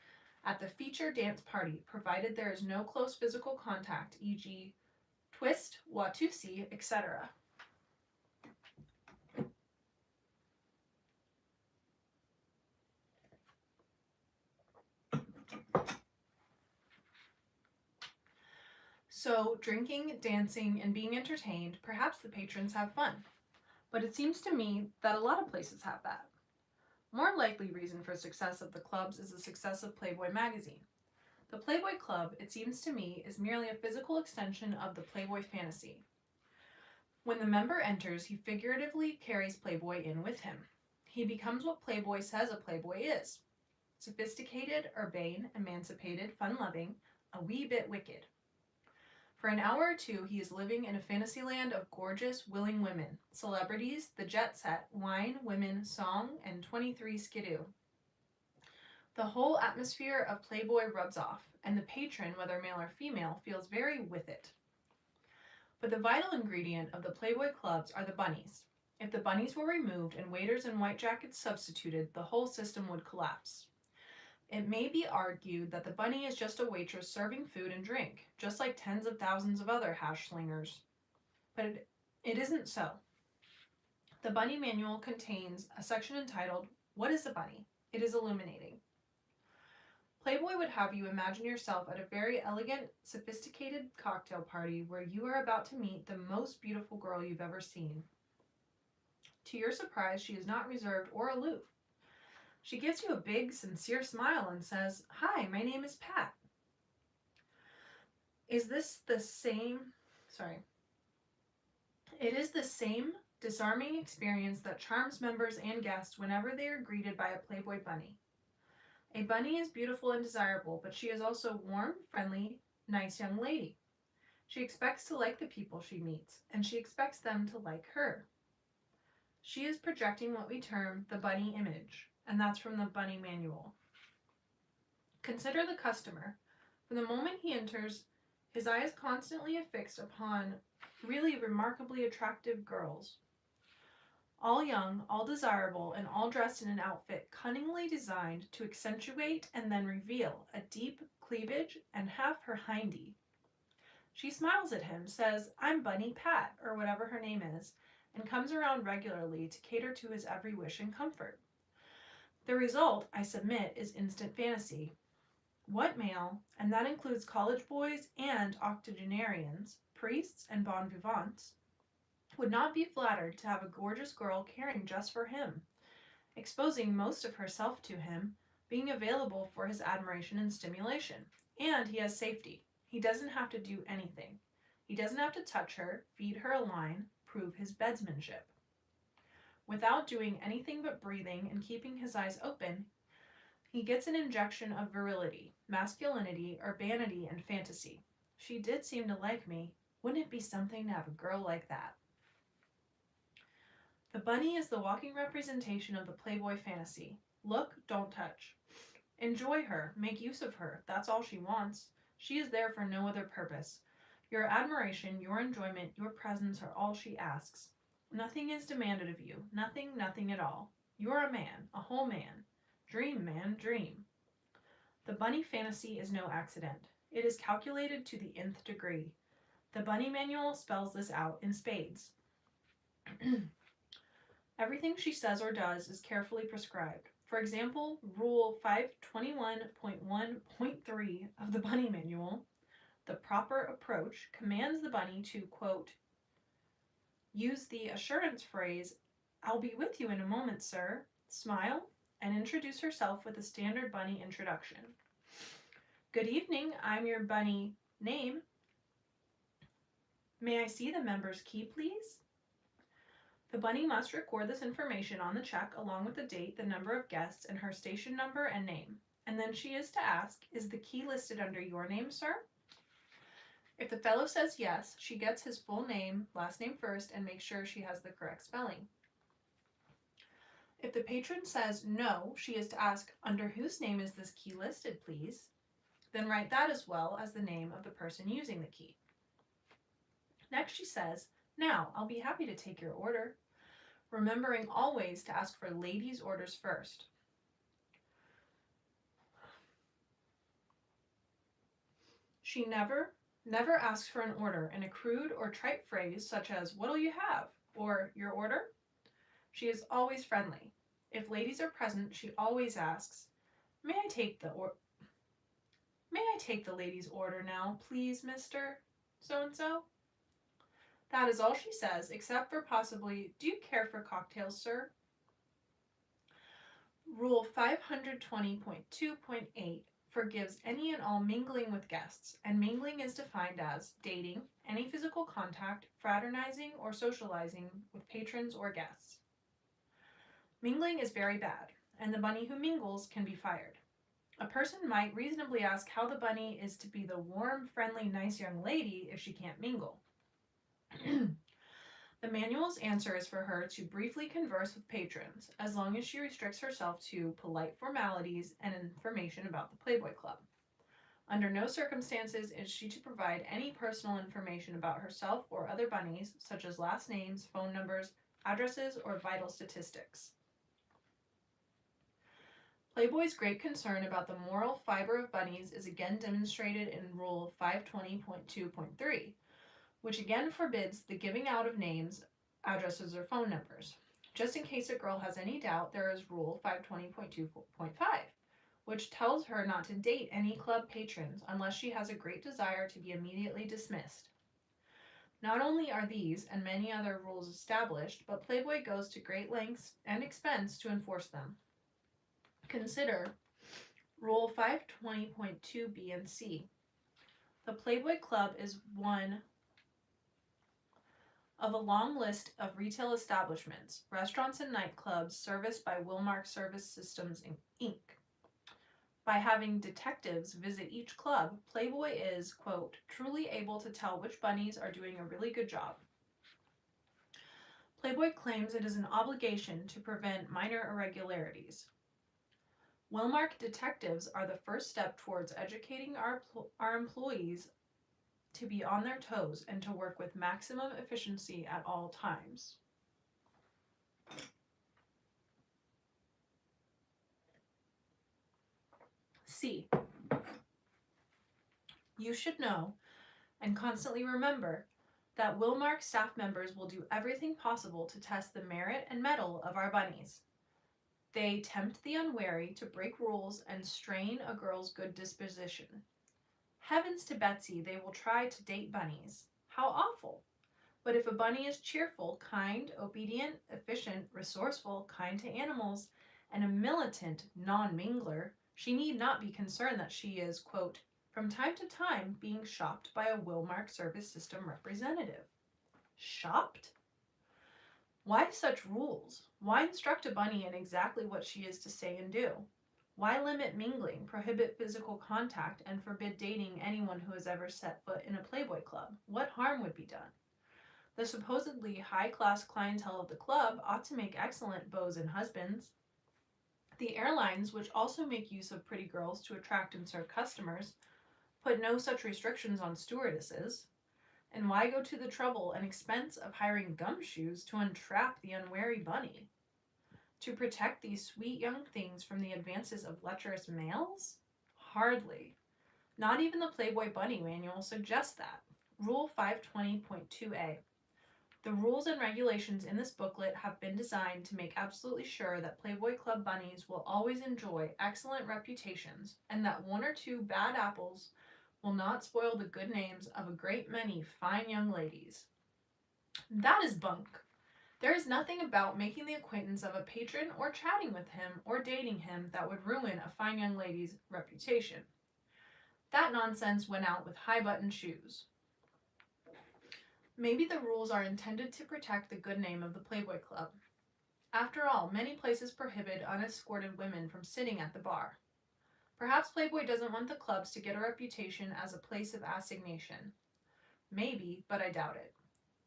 at the feature dance party, provided there is no close physical contact, e.g. twist, Watusi, etc. So, drinking, dancing, and being entertained, perhaps the patrons have fun. But it seems to me that a lot of places have that. More likely reason for success of the clubs is the success of Playboy magazine. The Playboy Club, it seems to me, is merely a physical extension of the Playboy fantasy. When the member enters, he figuratively carries Playboy in with him. He becomes what Playboy says a Playboy is. Sophisticated, urbane, emancipated, fun-loving, a wee bit wicked. For an hour or two, he is living in a fantasy land of gorgeous, willing women, celebrities, the jet set, wine, women, song, and 23 skidoo. The whole atmosphere of Playboy rubs off, and the patron, whether male or female, feels very with it. But the vital ingredient of the Playboy clubs are the bunnies. If the bunnies were removed and waiters in white jackets substituted, the whole system would collapse. It may be argued that the bunny is just a waitress serving food and drink, just like tens of thousands of other hash slingers. But it isn't so. The Bunny Manual contains a section entitled, "What is a Bunny?" It is illuminating. Playboy would have you imagine yourself at a very elegant, sophisticated cocktail party where you are about to meet the most beautiful girl you've ever seen. To your surprise, she is not reserved or aloof. She gives you a big, sincere smile and says, "Hi, my name is Pat." It is the same disarming experience that charms members and guests whenever they are greeted by a Playboy bunny. A bunny is beautiful and desirable, but she is also warm, friendly, nice young lady. She expects to like the people she meets, and she expects them to like her. She is projecting what we term the bunny image, and that's from the Bunny Manual. Consider the customer. From the moment he enters, his eye is constantly affixed upon really remarkably attractive girls. All young, all desirable, and all dressed in an outfit cunningly designed to accentuate and then reveal a deep cleavage and half her hindy. She smiles at him, says, "I'm Bunny Pat," or whatever her name is, and comes around regularly to cater to his every wish and comfort. The result, I submit, is instant fantasy. What male, and that includes college boys and octogenarians, priests and bon vivants, would not be flattered to have a gorgeous girl caring just for him, exposing most of herself to him, being available for his admiration and stimulation? And he has safety. He doesn't have to do anything. He doesn't have to touch her, feed her a line, prove his bedsmanship. Without doing anything but breathing and keeping his eyes open, he gets an injection of virility, masculinity, urbanity, and fantasy. She did seem to like me. Wouldn't it be something to have a girl like that? The bunny is the walking representation of the Playboy fantasy. Look, don't touch. Enjoy her, make use of her. That's all she wants. She is there for no other purpose. Your admiration, your enjoyment, your presence are all she asks. Nothing is demanded of you. Nothing at all. You're a man, a whole man. Dream, man, dream. The bunny fantasy is no accident. It is calculated to the nth degree. The bunny manual spells this out in spades. Everything she says or does is carefully prescribed. For example, Rule 521.1.3 of the Bunny Manual, the proper approach, commands the bunny to, quote, use the assurance phrase, "I'll be with you in a moment, sir," smile, and introduce herself with a standard bunny introduction. "Good evening, I'm your bunny name. May I see the member's key, please?" The bunny must record this information on the check along with the date, the number of guests, and her station number and name. And then she is to ask, "Is the key listed under your name, sir?" If the fellow says yes, she gets his full name, last name first, and makes sure she has the correct spelling. If the patron says no, she is to ask, "Under whose name is this key listed, please?" Then write that as well as the name of the person using the key. Next she says, "Now, I'll be happy to take your order," remembering always to ask for ladies' orders first. She never asks for an order in a crude or trite phrase such as, "What'll you have?" or "Your order?" She is always friendly. If ladies are present, she always asks, May I take the lady's order now, please, Mr. So-and-so?" That is all she says, except for possibly, "Do you care for cocktails, sir?" Rule 520.2.8 forgives any and all mingling with guests, and mingling is defined as dating, any physical contact, fraternizing, or socializing with patrons or guests. Mingling is very bad, and the bunny who mingles can be fired. A person might reasonably ask how the bunny is to be the warm, friendly, nice young lady if she can't mingle. The manual's answer is for her to briefly converse with patrons, as long as she restricts herself to polite formalities and information about the Playboy Club. Under no circumstances is she to provide any personal information about herself or other bunnies, such as last names, phone numbers, addresses, or vital statistics. Playboy's great concern about the moral fiber of bunnies is again demonstrated in Rule 520.2.3, which again forbids the giving out of names, addresses, or phone numbers. Just in case a girl has any doubt, there is Rule 520.2.5, which tells her not to date any club patrons unless she has a great desire to be immediately dismissed. Not only are these and many other rules established, but Playboy goes to great lengths and expense to enforce them. Consider Rule 520.2b and c. The Playboy Club is one of a long list of retail establishments, restaurants and nightclubs serviced by Wilmark Service Systems, Inc. By having detectives visit each club, Playboy is, quote, truly able to tell which bunnies are doing a really good job. Playboy claims it is an obligation to prevent minor irregularities. Wilmark detectives are the first step towards educating our employees to be on their toes and to work with maximum efficiency at all times. C. You should know and constantly remember that Wilmark staff members will do everything possible to test the merit and mettle of our bunnies. They tempt the unwary to break rules and strain a girl's good disposition. Heavens to Betsy, they will try to date bunnies. How awful! But if a bunny is cheerful, kind, obedient, efficient, resourceful, kind to animals, and a militant non-mingler, she need not be concerned that she is, quote, from time to time being shopped by a Wilmark Service System representative. Shopped? Why such rules? Why instruct a bunny in exactly what she is to say and do? Why limit mingling, prohibit physical contact, and forbid dating anyone who has ever set foot in a Playboy Club? What harm would be done? The supposedly high-class clientele of the club ought to make excellent beaux and husbands. The airlines, which also make use of pretty girls to attract and serve customers, put no such restrictions on stewardesses. And why go to the trouble and expense of hiring gumshoes to entrap the unwary bunny? To protect these sweet young things from the advances of lecherous males? Hardly. Not even the Playboy Bunny manual suggests that. Rule 520.2a. The rules and regulations in this booklet have been designed to make absolutely sure that Playboy Club bunnies will always enjoy excellent reputations and that one or two bad apples will not spoil the good names of a great many fine young ladies. That is bunk. There is nothing about making the acquaintance of a patron or chatting with him or dating him that would ruin a fine young lady's reputation. That nonsense went out with high-button shoes. Maybe the rules are intended to protect the good name of the Playboy Club. After all, many places prohibit unescorted women from sitting at the bar. Perhaps Playboy doesn't want the clubs to get a reputation as a place of assignation. Maybe, but I doubt it.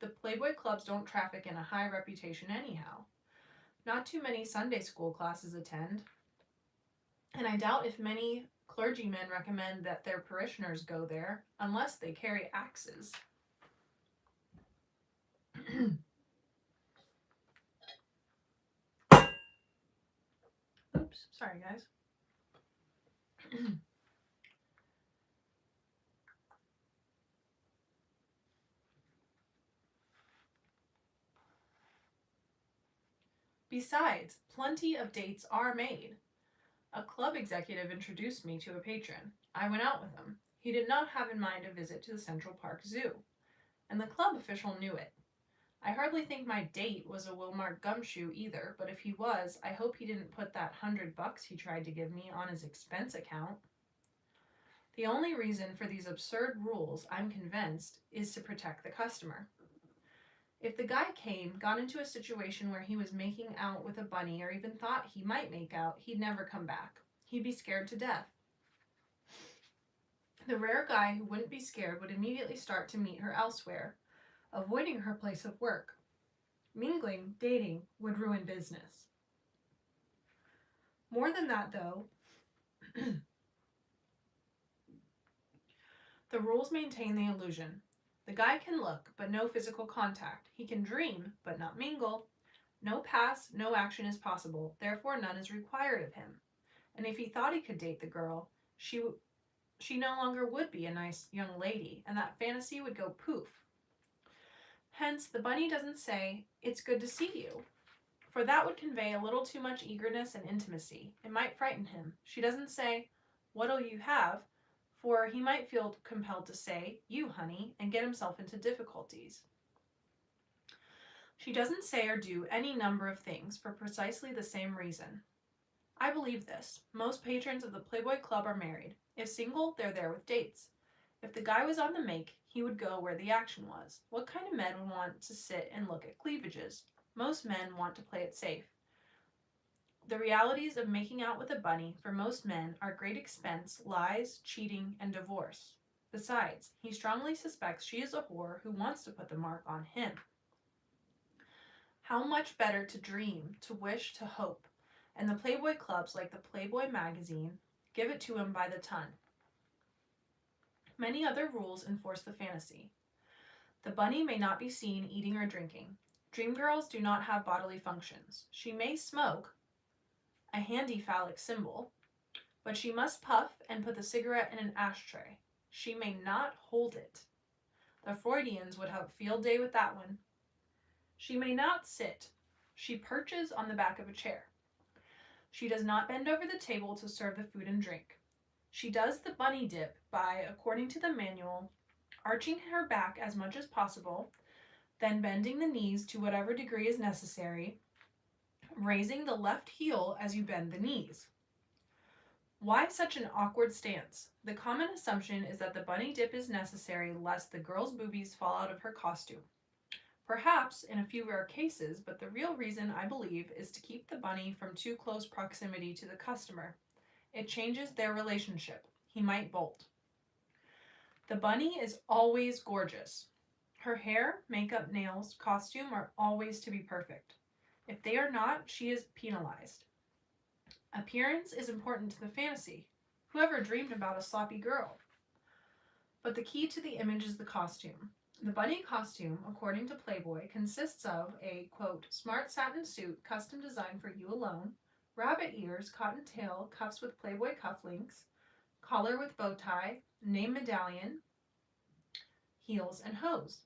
The Playboy clubs don't traffic in a high reputation anyhow. Not too many Sunday school classes attend. And I doubt if many clergymen recommend that their parishioners go there, unless they carry axes. Oops, sorry guys. Besides, plenty of dates are made. A club executive introduced me to a patron. I went out with him. He did not have in mind a visit to the Central Park Zoo, and the club official knew it. I hardly think my date was a Wilmart gumshoe either, but if he was, I hope he didn't put that $100 he tried to give me on his expense account. The only reason for these absurd rules, I'm convinced, is to protect the customer. If the guy got into a situation where he was making out with a bunny or even thought he might make out, he'd never come back. He'd be scared to death. The rare guy who wouldn't be scared would immediately start to meet her elsewhere, avoiding her place of work. Mingling, dating, would ruin business. More than that, though, the rules maintain the illusion. The guy can look, but no physical contact. He can dream, but not mingle. No pass, no action is possible, therefore none is required of him. And if he thought he could date the girl, she no longer would be a nice young lady, and that fantasy would go poof. Hence, the bunny doesn't say, "It's good to see you," for that would convey a little too much eagerness and intimacy. It might frighten him. She doesn't say, "What'll you have?" for he might feel compelled to say, "You, honey," and get himself into difficulties. She doesn't say or do any number of things for precisely the same reason. I believe this. Most patrons of the Playboy Club are married. If single, they're there with dates. If the guy was on the make, he would go where the action was. What kind of men would want to sit and look at cleavages? Most men want to play it safe. The realities of making out with a bunny, for most men, are great expense, lies, cheating, and divorce. Besides, he strongly suspects she is a whore who wants to put the mark on him. How much better to dream, to wish, to hope, and the Playboy clubs, like the Playboy magazine, give it to him by the ton. Many other rules enforce the fantasy. The bunny may not be seen eating or drinking. Dream girls do not have bodily functions. She may smoke, a handy phallic symbol, but she must puff and put the cigarette in an ashtray. She may not hold it. The Freudians would have a field day with that one. She may not sit. She perches on the back of a chair. She does not bend over the table to serve the food and drink. She does the bunny dip by, according to the manual, arching her back as much as possible, then bending the knees to whatever degree is necessary, raising the left heel as you bend the knees. Why such an awkward stance? The common assumption is that the bunny dip is necessary lest the girl's boobies fall out of her costume. Perhaps in a few rare cases, but the real reason, I believe, is to keep the bunny from too close proximity to the customer. It changes their relationship. He might bolt. The bunny is always gorgeous. Her hair, makeup, nails, costume are always to be perfect. If they are not, she is penalized. Appearance is important to the fantasy. Whoever dreamed about a sloppy girl? But the key to the image is the costume. The bunny costume, according to Playboy, consists of a, quote, smart satin suit custom designed for you alone, rabbit ears, cotton tail, cuffs with Playboy cufflinks, collar with bow tie, name medallion, heels, and hose.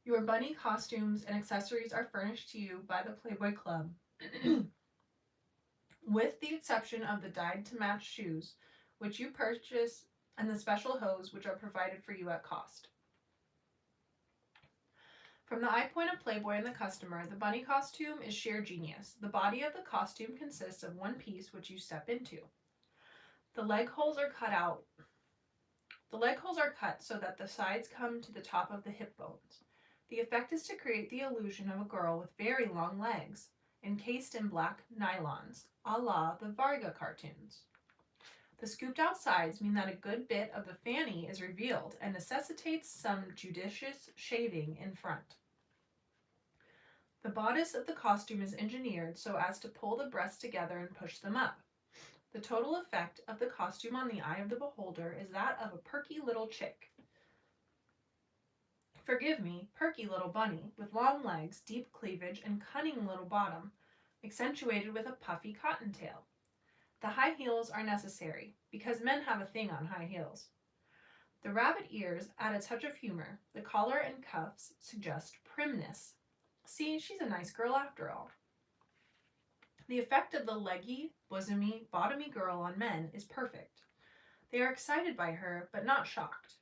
Your bunny costumes and accessories are furnished to you by the Playboy Club, with the exception of the dyed-to-match shoes, which you purchase, and the special hose, which are provided for you at cost. From the eye point of Playboy and the customer, the bunny costume is sheer genius. The body of the costume consists of one piece which you step into. The leg holes are cut so that the sides come to the top of the hip bones. The effect is to create the illusion of a girl with very long legs, encased in black nylons, a la the Varga cartoons. The scooped out sides mean that a good bit of the fanny is revealed and necessitates some judicious shaving in front. The bodice of the costume is engineered so as to pull the breasts together and push them up. The total effect of the costume on the eye of the beholder is that of a perky little chick. Forgive me, perky little bunny, with long legs, deep cleavage, and cunning little bottom, accentuated with a puffy cottontail. The high heels are necessary, because men have a thing on high heels. The rabbit ears add a touch of humor. The collar and cuffs suggest primness. See, she's a nice girl after all. The effect of the leggy, bosomy, bottomy girl on men is perfect. They are excited by her, but not shocked.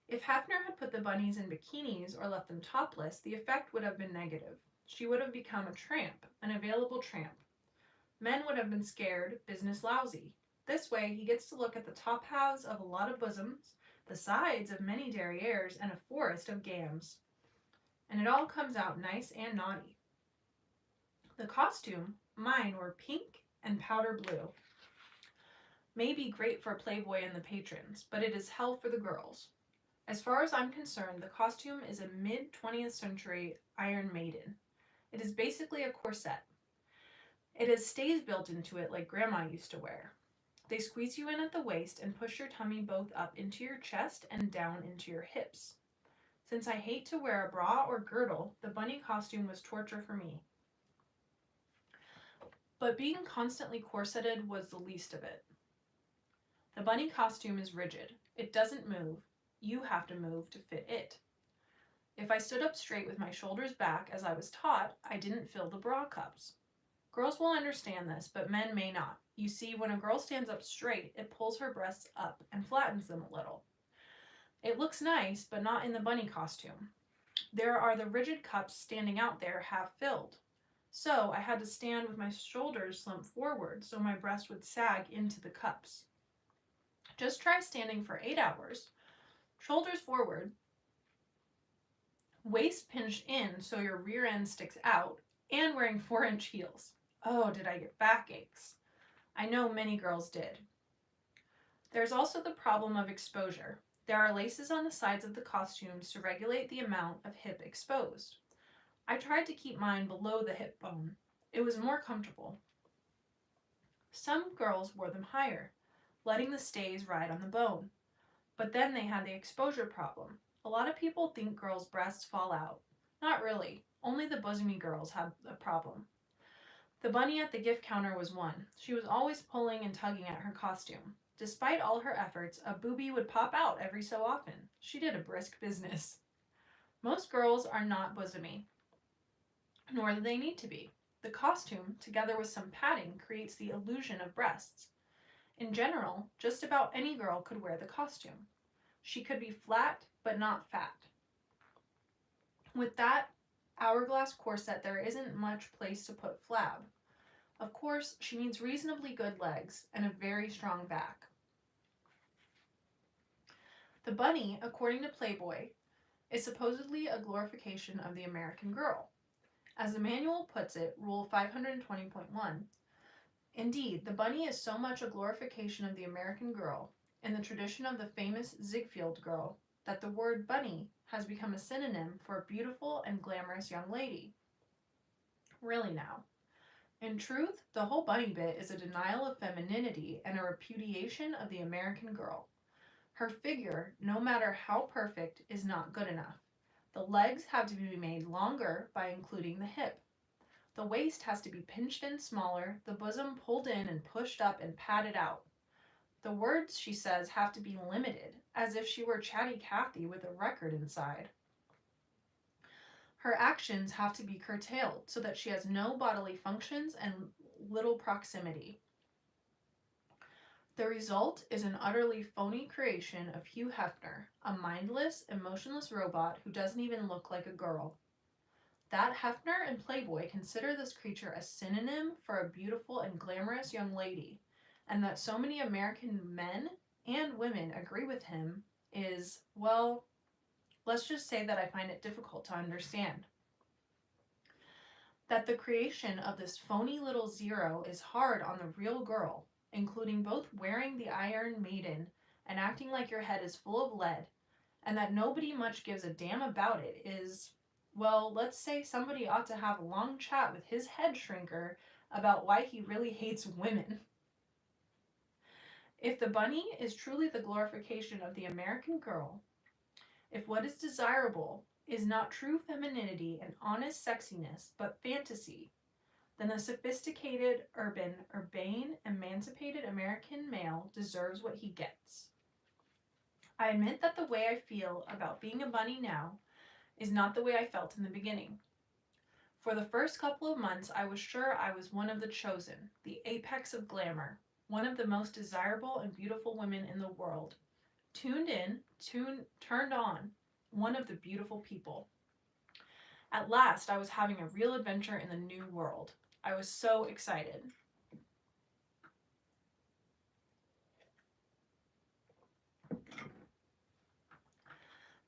If Hefner had put the bunnies in bikinis or left them topless, the effect would have been negative. She would have become a tramp, an available tramp. Men would have been scared, business lousy. This way, he gets to look at the top halves of a lot of bosoms, the sides of many derrieres, and a forest of gams. And it all comes out nice and naughty. The costume, mine were pink and powder blue. May be great for Playboy and the patrons, but it is hell for the girls. As far as I'm concerned, the costume is a mid-20th century Iron Maiden. It is basically a corset. It has stays built into it like Grandma used to wear. They squeeze you in at the waist and push your tummy both up into your chest and down into your hips. Since I hate to wear a bra or girdle, the bunny costume was torture for me. But being constantly corseted was the least of it. The bunny costume is rigid. It doesn't move. You have to move to fit it. If I stood up straight with my shoulders back as I was taught, I didn't fill the bra cups. Girls will understand this, but men may not. You see, when a girl stands up straight, it pulls her breasts up and flattens them a little. It looks nice, but not in the bunny costume. There are the rigid cups standing out there half filled. So I had to stand with my shoulders slumped forward so my breast would sag into the cups. Just try standing for 8 hours, shoulders forward, waist pinched in so your rear end sticks out, and wearing 4-inch heels. Oh, did I get backaches? I know many girls did. There's also the problem of exposure. There are laces on the sides of the costumes to regulate the amount of hip exposed. I tried to keep mine below the hip bone. It was more comfortable. Some girls wore them higher, letting the stays ride on the bone. But then they had the exposure problem. A lot of people think girls' breasts fall out. Not really. Only the bosomy girls have a problem. The bunny at the gift counter was one. She was always pulling and tugging at her costume. Despite all her efforts, a boobie would pop out every so often. She did a brisk business. Most girls are not bosomy, nor do they need to be. The costume, together with some padding, creates the illusion of breasts. In general, just about any girl could wear the costume. She could be flat, but not fat. With that hourglass corset, there isn't much place to put flab. Of course, she needs reasonably good legs and a very strong back. The bunny, according to Playboy, is supposedly a glorification of the American girl. As the manual puts it, Rule 520.1, indeed, the bunny is so much a glorification of the American girl, in the tradition of the famous Ziegfeld girl, that the word bunny has become a synonym for a beautiful and glamorous young lady. Really now. In truth, the whole bunny bit is a denial of femininity and a repudiation of the American girl. Her figure, no matter how perfect, is not good enough. The legs have to be made longer by including the hip. The waist has to be pinched in smaller, the bosom pulled in and pushed up and padded out. The words, she says, have to be limited, as if she were Chatty Cathy with a record inside. Her actions have to be curtailed so that she has no bodily functions and little proximity. The result is an utterly phony creation of Hugh Hefner, a mindless, emotionless robot who doesn't even look like a girl. That Hefner and Playboy consider this creature a synonym for a beautiful and glamorous young lady, and that so many American men and women agree with him is, well, let's just say that I find it difficult to understand. That the creation of this phony little zero is hard on the real girl, including both wearing the Iron Maiden and acting like your head is full of lead, and that nobody much gives a damn about it is, well, let's say somebody ought to have a long chat with his head shrinker about why he really hates women. If the bunny is truly the glorification of the American girl, if what is desirable is not true femininity and honest sexiness, but fantasy, then the sophisticated, urbane, emancipated American male deserves what he gets. I admit that the way I feel about being a bunny now is not the way I felt in the beginning. For the first couple of months, I was sure I was one of the chosen, the apex of glamour, one of the most desirable and beautiful women in the world. Turned on, one of the beautiful people. At last, I was having a real adventure in the new world. I was so excited.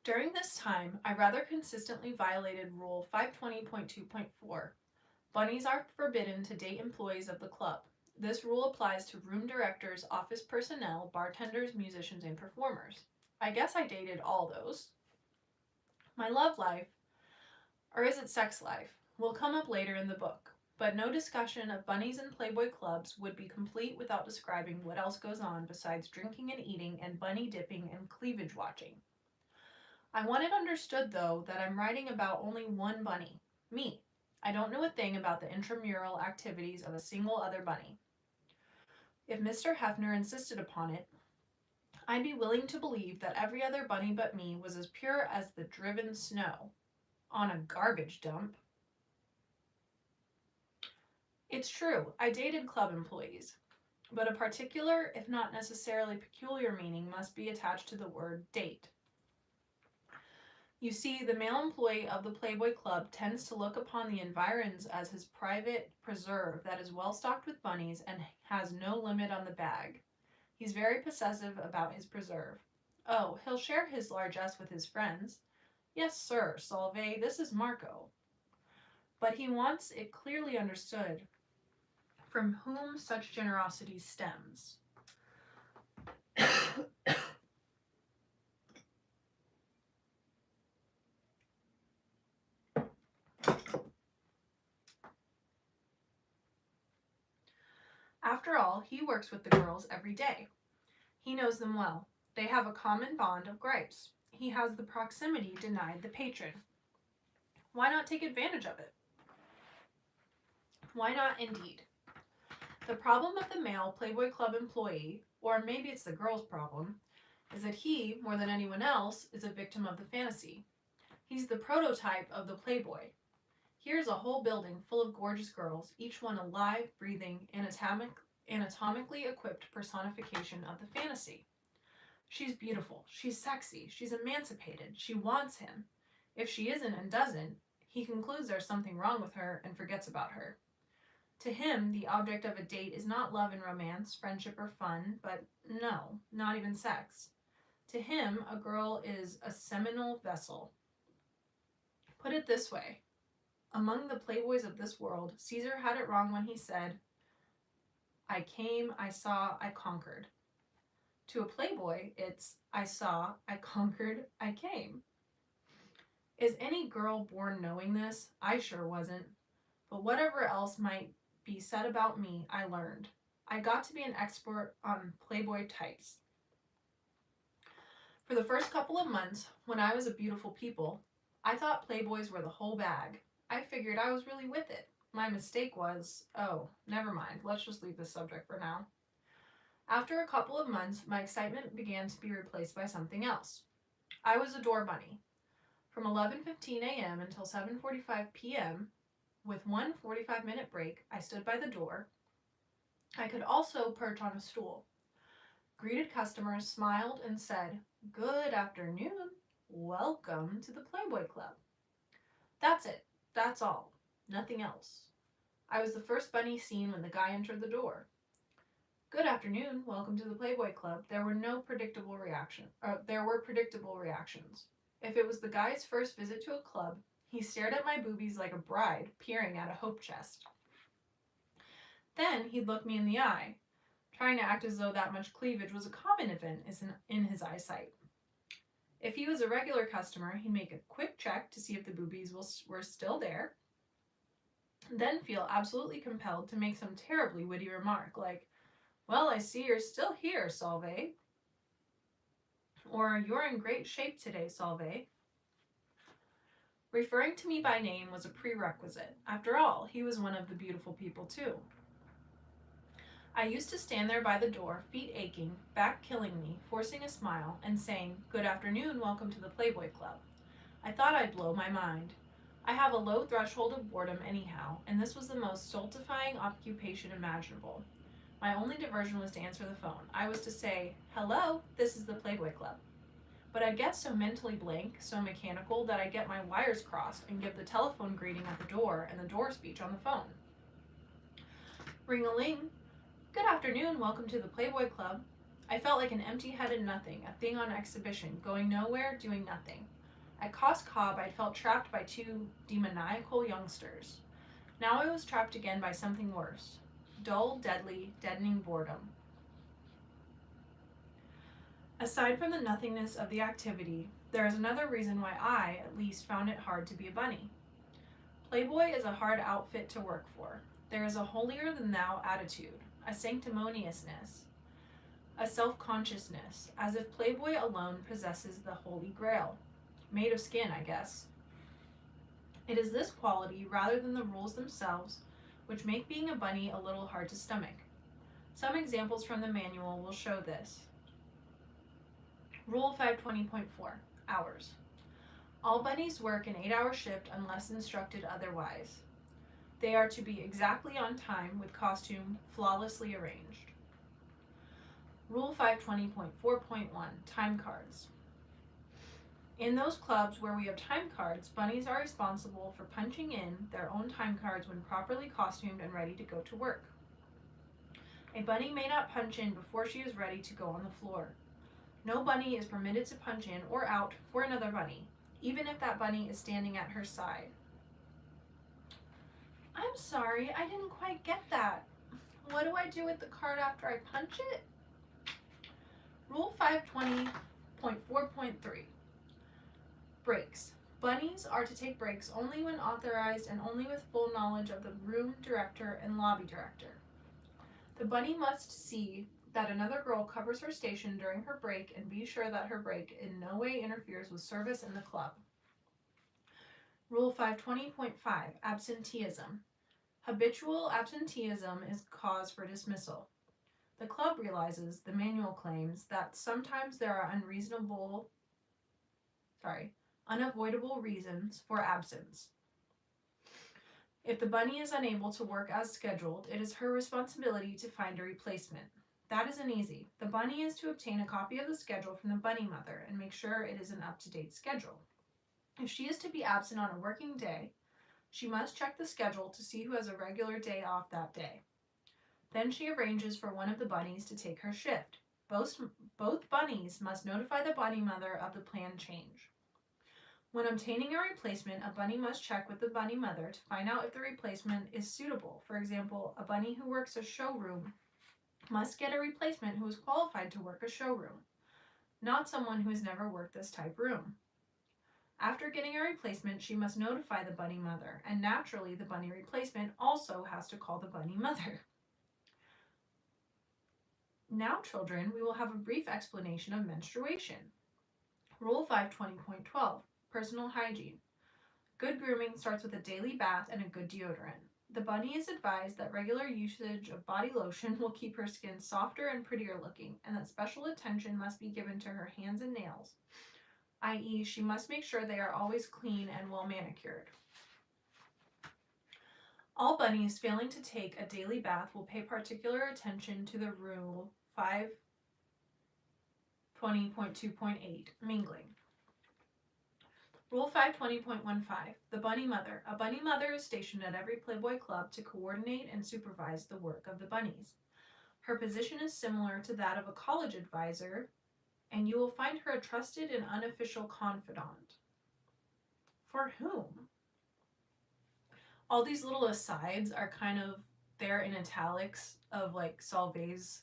During this time, I rather consistently violated Rule 520.2.4. Bunnies are forbidden to date employees of the club. This rule applies to room directors, office personnel, bartenders, musicians, and performers. I guess I dated all those. My love life, or is it sex life, will come up later in the book, but no discussion of bunnies and Playboy clubs would be complete without describing what else goes on besides drinking and eating and bunny dipping and cleavage watching. I want it understood, though, that I'm writing about only one bunny, me. I don't know a thing about the intramural activities of a single other bunny. If Mr. Hefner insisted upon it, I'd be willing to believe that every other bunny but me was as pure as the driven snow on a garbage dump. It's true, I dated club employees, but a particular, if not necessarily peculiar meaning must be attached to the word date. You see, the male employee of the Playboy Club tends to look upon the environs as his private preserve that is well stocked with bunnies and has no limit on the bag. He's very possessive about his preserve. Oh, he'll share his largesse with his friends. Yes, sir, Solveig, this is Marco. But he wants it clearly understood from whom such generosity stems. After all, he works with the girls every day. He knows them well. They have a common bond of gripes. He has the proximity denied the patron. Why not take advantage of it? Why not, indeed? The problem of the male Playboy Club employee, or maybe it's the girl's problem, is that he, more than anyone else, is a victim of the fantasy. He's the prototype of the Playboy. Here's a whole building full of gorgeous girls, each one a live, breathing, anatomically equipped personification of the fantasy. She's beautiful, she's sexy, she's emancipated, she wants him. If she isn't and doesn't, he concludes there's something wrong with her and forgets about her. To him, the object of a date is not love and romance, friendship or fun, but no, not even sex. To him, a girl is a seminal vessel. Put it this way. Among the playboys of this world, Caesar had it wrong when he said, I came, I saw, I conquered. To a playboy, it's I saw, I conquered, I came. Is any girl born knowing this? I sure wasn't. But whatever else might be said about me, I learned. I got to be an expert on Playboy types. For the first couple of months, when I was a beautiful people, I thought Playboys were the whole bag. I figured I was really with it. my mistake was, oh, never mind, let's just leave this subject for now. After a couple of months, my excitement began to be replaced by something else. I was a door bunny. From 11:15 a.m. until 7:45 p.m., with one 45-minute break, I stood by the door. I could also perch on a stool, greeted customers, smiled, and said, "Good afternoon. Welcome to the Playboy Club." That's it. That's all. Nothing else. I was the first bunny seen when the guy entered the door. "Good afternoon. Welcome to the Playboy Club." There were predictable reactions. If it was the guy's first visit to a club, he stared at my boobies like a bride peering at a hope chest. Then he'd look me in the eye, trying to act as though that much cleavage was a common event in his eyesight. If he was a regular customer, he'd make a quick check to see if the boobies were still there, then feel absolutely compelled to make some terribly witty remark like, "Well, I see you're still here, Solveig," or "You're in great shape today, Solveig." Referring to me by name was a prerequisite. After all, he was one of the beautiful people too. I used to stand there by the door, feet aching, back killing me, forcing a smile, and saying, "Good afternoon, welcome to the Playboy Club." I thought I'd blow my mind. I have a low threshold of boredom anyhow, and this was the most stultifying occupation imaginable. My only diversion was to answer the phone. I was to say, "Hello, this is the Playboy Club." But I'd get so mentally blank, so mechanical, that I'd get my wires crossed and give the telephone greeting at the door and the door speech on the phone. Ring-a-ling. "Good afternoon, welcome to the Playboy Club." I felt like an empty-headed nothing, a thing on exhibition, going nowhere, doing nothing. At Cos Cob, I felt trapped by two demoniacal youngsters. Now I was trapped again by something worse. Dull, deadly, deadening boredom. Aside from the nothingness of the activity, there is another reason why I, at least, found it hard to be a bunny. Playboy is a hard outfit to work for. There is a holier-than-thou attitude, a sanctimoniousness, a self-consciousness, as if Playboy alone possesses the Holy Grail. Made of skin, I guess. It is this quality, rather than the rules themselves, which make being a bunny a little hard to stomach. Some examples from the manual will show this. Rule 520.4, hours. All bunnies work an 8-hour shift unless instructed otherwise. They are to be exactly on time with costume flawlessly arranged. Rule 520.4.1, time cards. In those clubs where we have time cards, bunnies are responsible for punching in their own time cards when properly costumed and ready to go to work. A bunny may not punch in before she is ready to go on the floor. No bunny is permitted to punch in or out for another bunny, even if that bunny is standing at her side. "I'm sorry, I didn't quite get that. What do I do with the card after I punch it?" Rule 520.4.3, breaks. Bunnies are to take breaks only when authorized and only with full knowledge of the room director and lobby director. The bunny must see that another girl covers her station during her break and be sure that her break in no way interferes with service in the club. Rule 520.5, absenteeism. Habitual absenteeism is cause for dismissal. The club realizes, the manual claims, that sometimes there are unavoidable reasons for absence. If the bunny is unable to work as scheduled, it is her responsibility to find a replacement. That isn't easy. The bunny is to obtain a copy of the schedule from the bunny mother and make sure it is an up-to-date schedule. If she is to be absent on a working day, she must check the schedule to see who has a regular day off that day. Then she arranges for one of the bunnies to take her shift. Both bunnies must notify the bunny mother of the planned change. When obtaining a replacement, a bunny must check with the bunny mother to find out if the replacement is suitable. For example, a bunny who works a showroom must get a replacement who is qualified to work a showroom, not someone who has never worked this type room. After getting a replacement, she must notify the bunny mother, and naturally the bunny replacement also has to call the bunny mother. Now, children, we will have a brief explanation of menstruation. Rule 520.12, personal hygiene. Good grooming starts with a daily bath and a good deodorant. The bunny is advised that regular usage of body lotion will keep her skin softer and prettier looking, and that special attention must be given to her hands and nails, i.e., she must make sure they are always clean and well manicured. All bunnies failing to take a daily bath will pay particular attention to the rule 520.2.8, mingling. Rule 520.15, the bunny mother. A bunny mother is stationed at every Playboy club to coordinate and supervise the work of the bunnies. Her position is similar to that of a college advisor, and you will find her a trusted and unofficial confidant. For whom? All these little asides are kind of there in italics of like Solveig's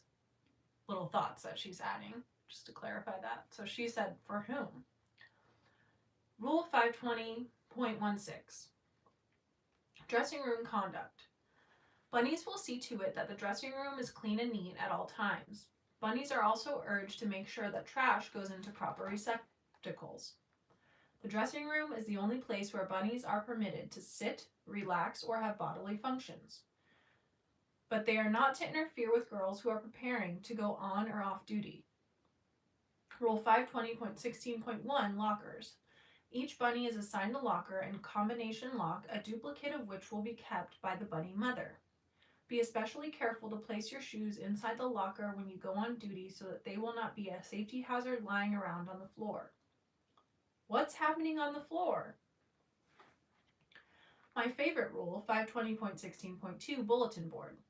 little thoughts that she's adding, just to clarify that. So she said, for whom? Rule 520.16, dressing room conduct. Bunnies will see to it that the dressing room is clean and neat at all times. Bunnies are also urged to make sure that trash goes into proper receptacles. The dressing room is the only place where bunnies are permitted to sit, relax, or have bodily functions. But they are not to interfere with girls who are preparing to go on or off duty. Rule 520.16.1, lockers. Each bunny is assigned a locker and combination lock, a duplicate of which will be kept by the bunny mother. Be especially careful to place your shoes inside the locker when you go on duty so that they will not be a safety hazard lying around on the floor. What's happening on the floor? My favorite rule, 520.16.2, bulletin board.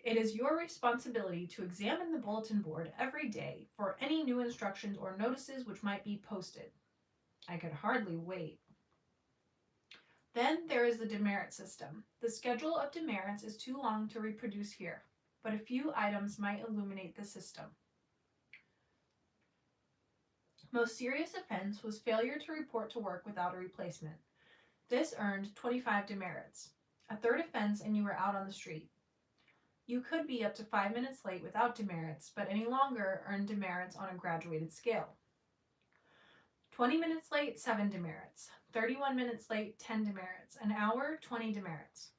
It is your responsibility to examine the bulletin board every day for any new instructions or notices which might be posted. I could hardly wait. Then there is the demerit system. The schedule of demerits is too long to reproduce here, but a few items might illuminate the system. Most serious offense was failure to report to work without a replacement. This earned 25 demerits. A third offense and you were out on the street. You could be up to 5 minutes late without demerits, but any longer earned demerits on a graduated scale. 20 minutes late, 7 demerits. 31 minutes late, 10 demerits. An hour, 20 demerits.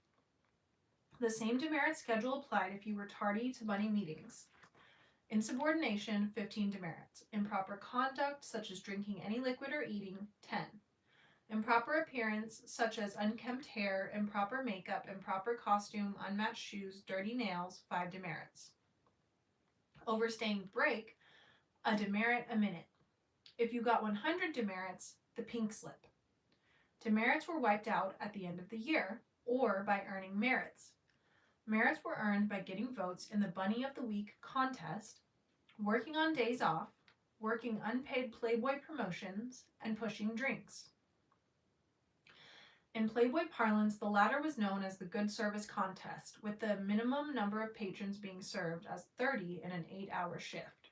The same demerit schedule applied if you were tardy to bunny meetings. Insubordination, 15 demerits. Improper conduct, such as drinking any liquid or eating, 10. Improper appearance, such as unkempt hair, improper makeup, improper costume, unmatched shoes, dirty nails, 5 demerits. Overstaying break, a demerit a minute. If you got 100 demerits, the pink slip. Demerits were wiped out at the end of the year, or by earning merits. Merits were earned by getting votes in the Bunny of the Week contest, working on days off, working unpaid Playboy promotions, and pushing drinks. In Playboy parlance, the latter was known as the Good Service Contest, with the minimum number of patrons being served as 30 in an 8-hour shift.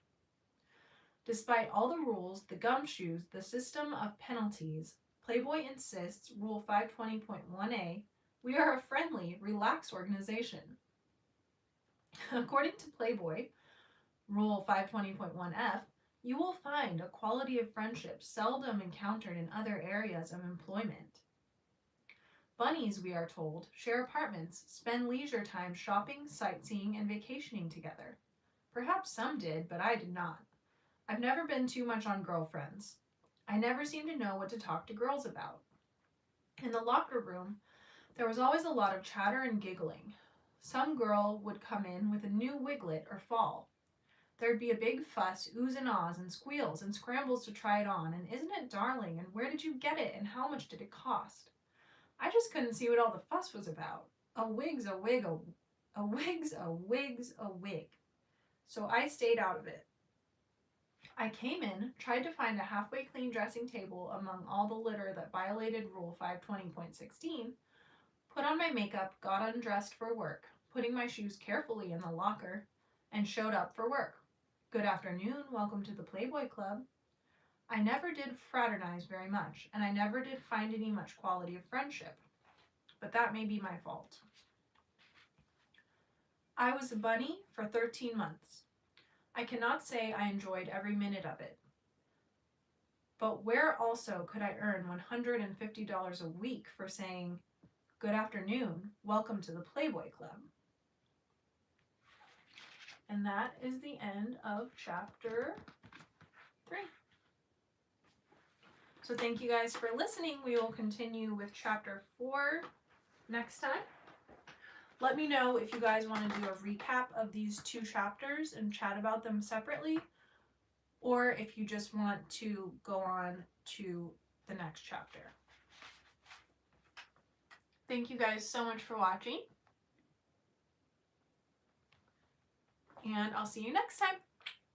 Despite all the rules, the gumshoes, the system of penalties, Playboy insists, Rule 520.1a, we are a friendly, relaxed organization. According to Playboy, Rule 520.1f, you will find a quality of friendship seldom encountered in other areas of employment. Bunnies, we are told, share apartments, spend leisure time shopping, sightseeing, and vacationing together. Perhaps some did, but I did not. I've never been too much on girlfriends. I never seemed to know what to talk to girls about. In the locker room, there was always a lot of chatter and giggling. Some girl would come in with a new wiglet or fall. There'd be a big fuss, oohs and ahs, and squeals and scrambles to try it on, and isn't it darling, and where did you get it, and how much did it cost? I just couldn't see what all the fuss was about. A wig's a wig, a wig's a wig's a wig. So I stayed out of it. I came in, tried to find a halfway clean dressing table among all the litter that violated Rule 520.16, put on my makeup, got undressed for work, putting my shoes carefully in the locker, and showed up for work. Good afternoon, welcome to the Playboy Club. I never did fraternize very much, and I never did find any much quality of friendship. But that may be my fault. I was a bunny for 13 months. I cannot say I enjoyed every minute of it. But where also could I earn $150 a week for saying, Good afternoon. Welcome to the Playboy Club. And that is the end of chapter 3. So thank you guys for listening. We will continue with chapter 4 next time. Let me know if you guys want to do a recap of these 2 chapters and chat about them separately, or if you just want to go on to the next chapter. Thank you guys so much for watching, and I'll see you next time.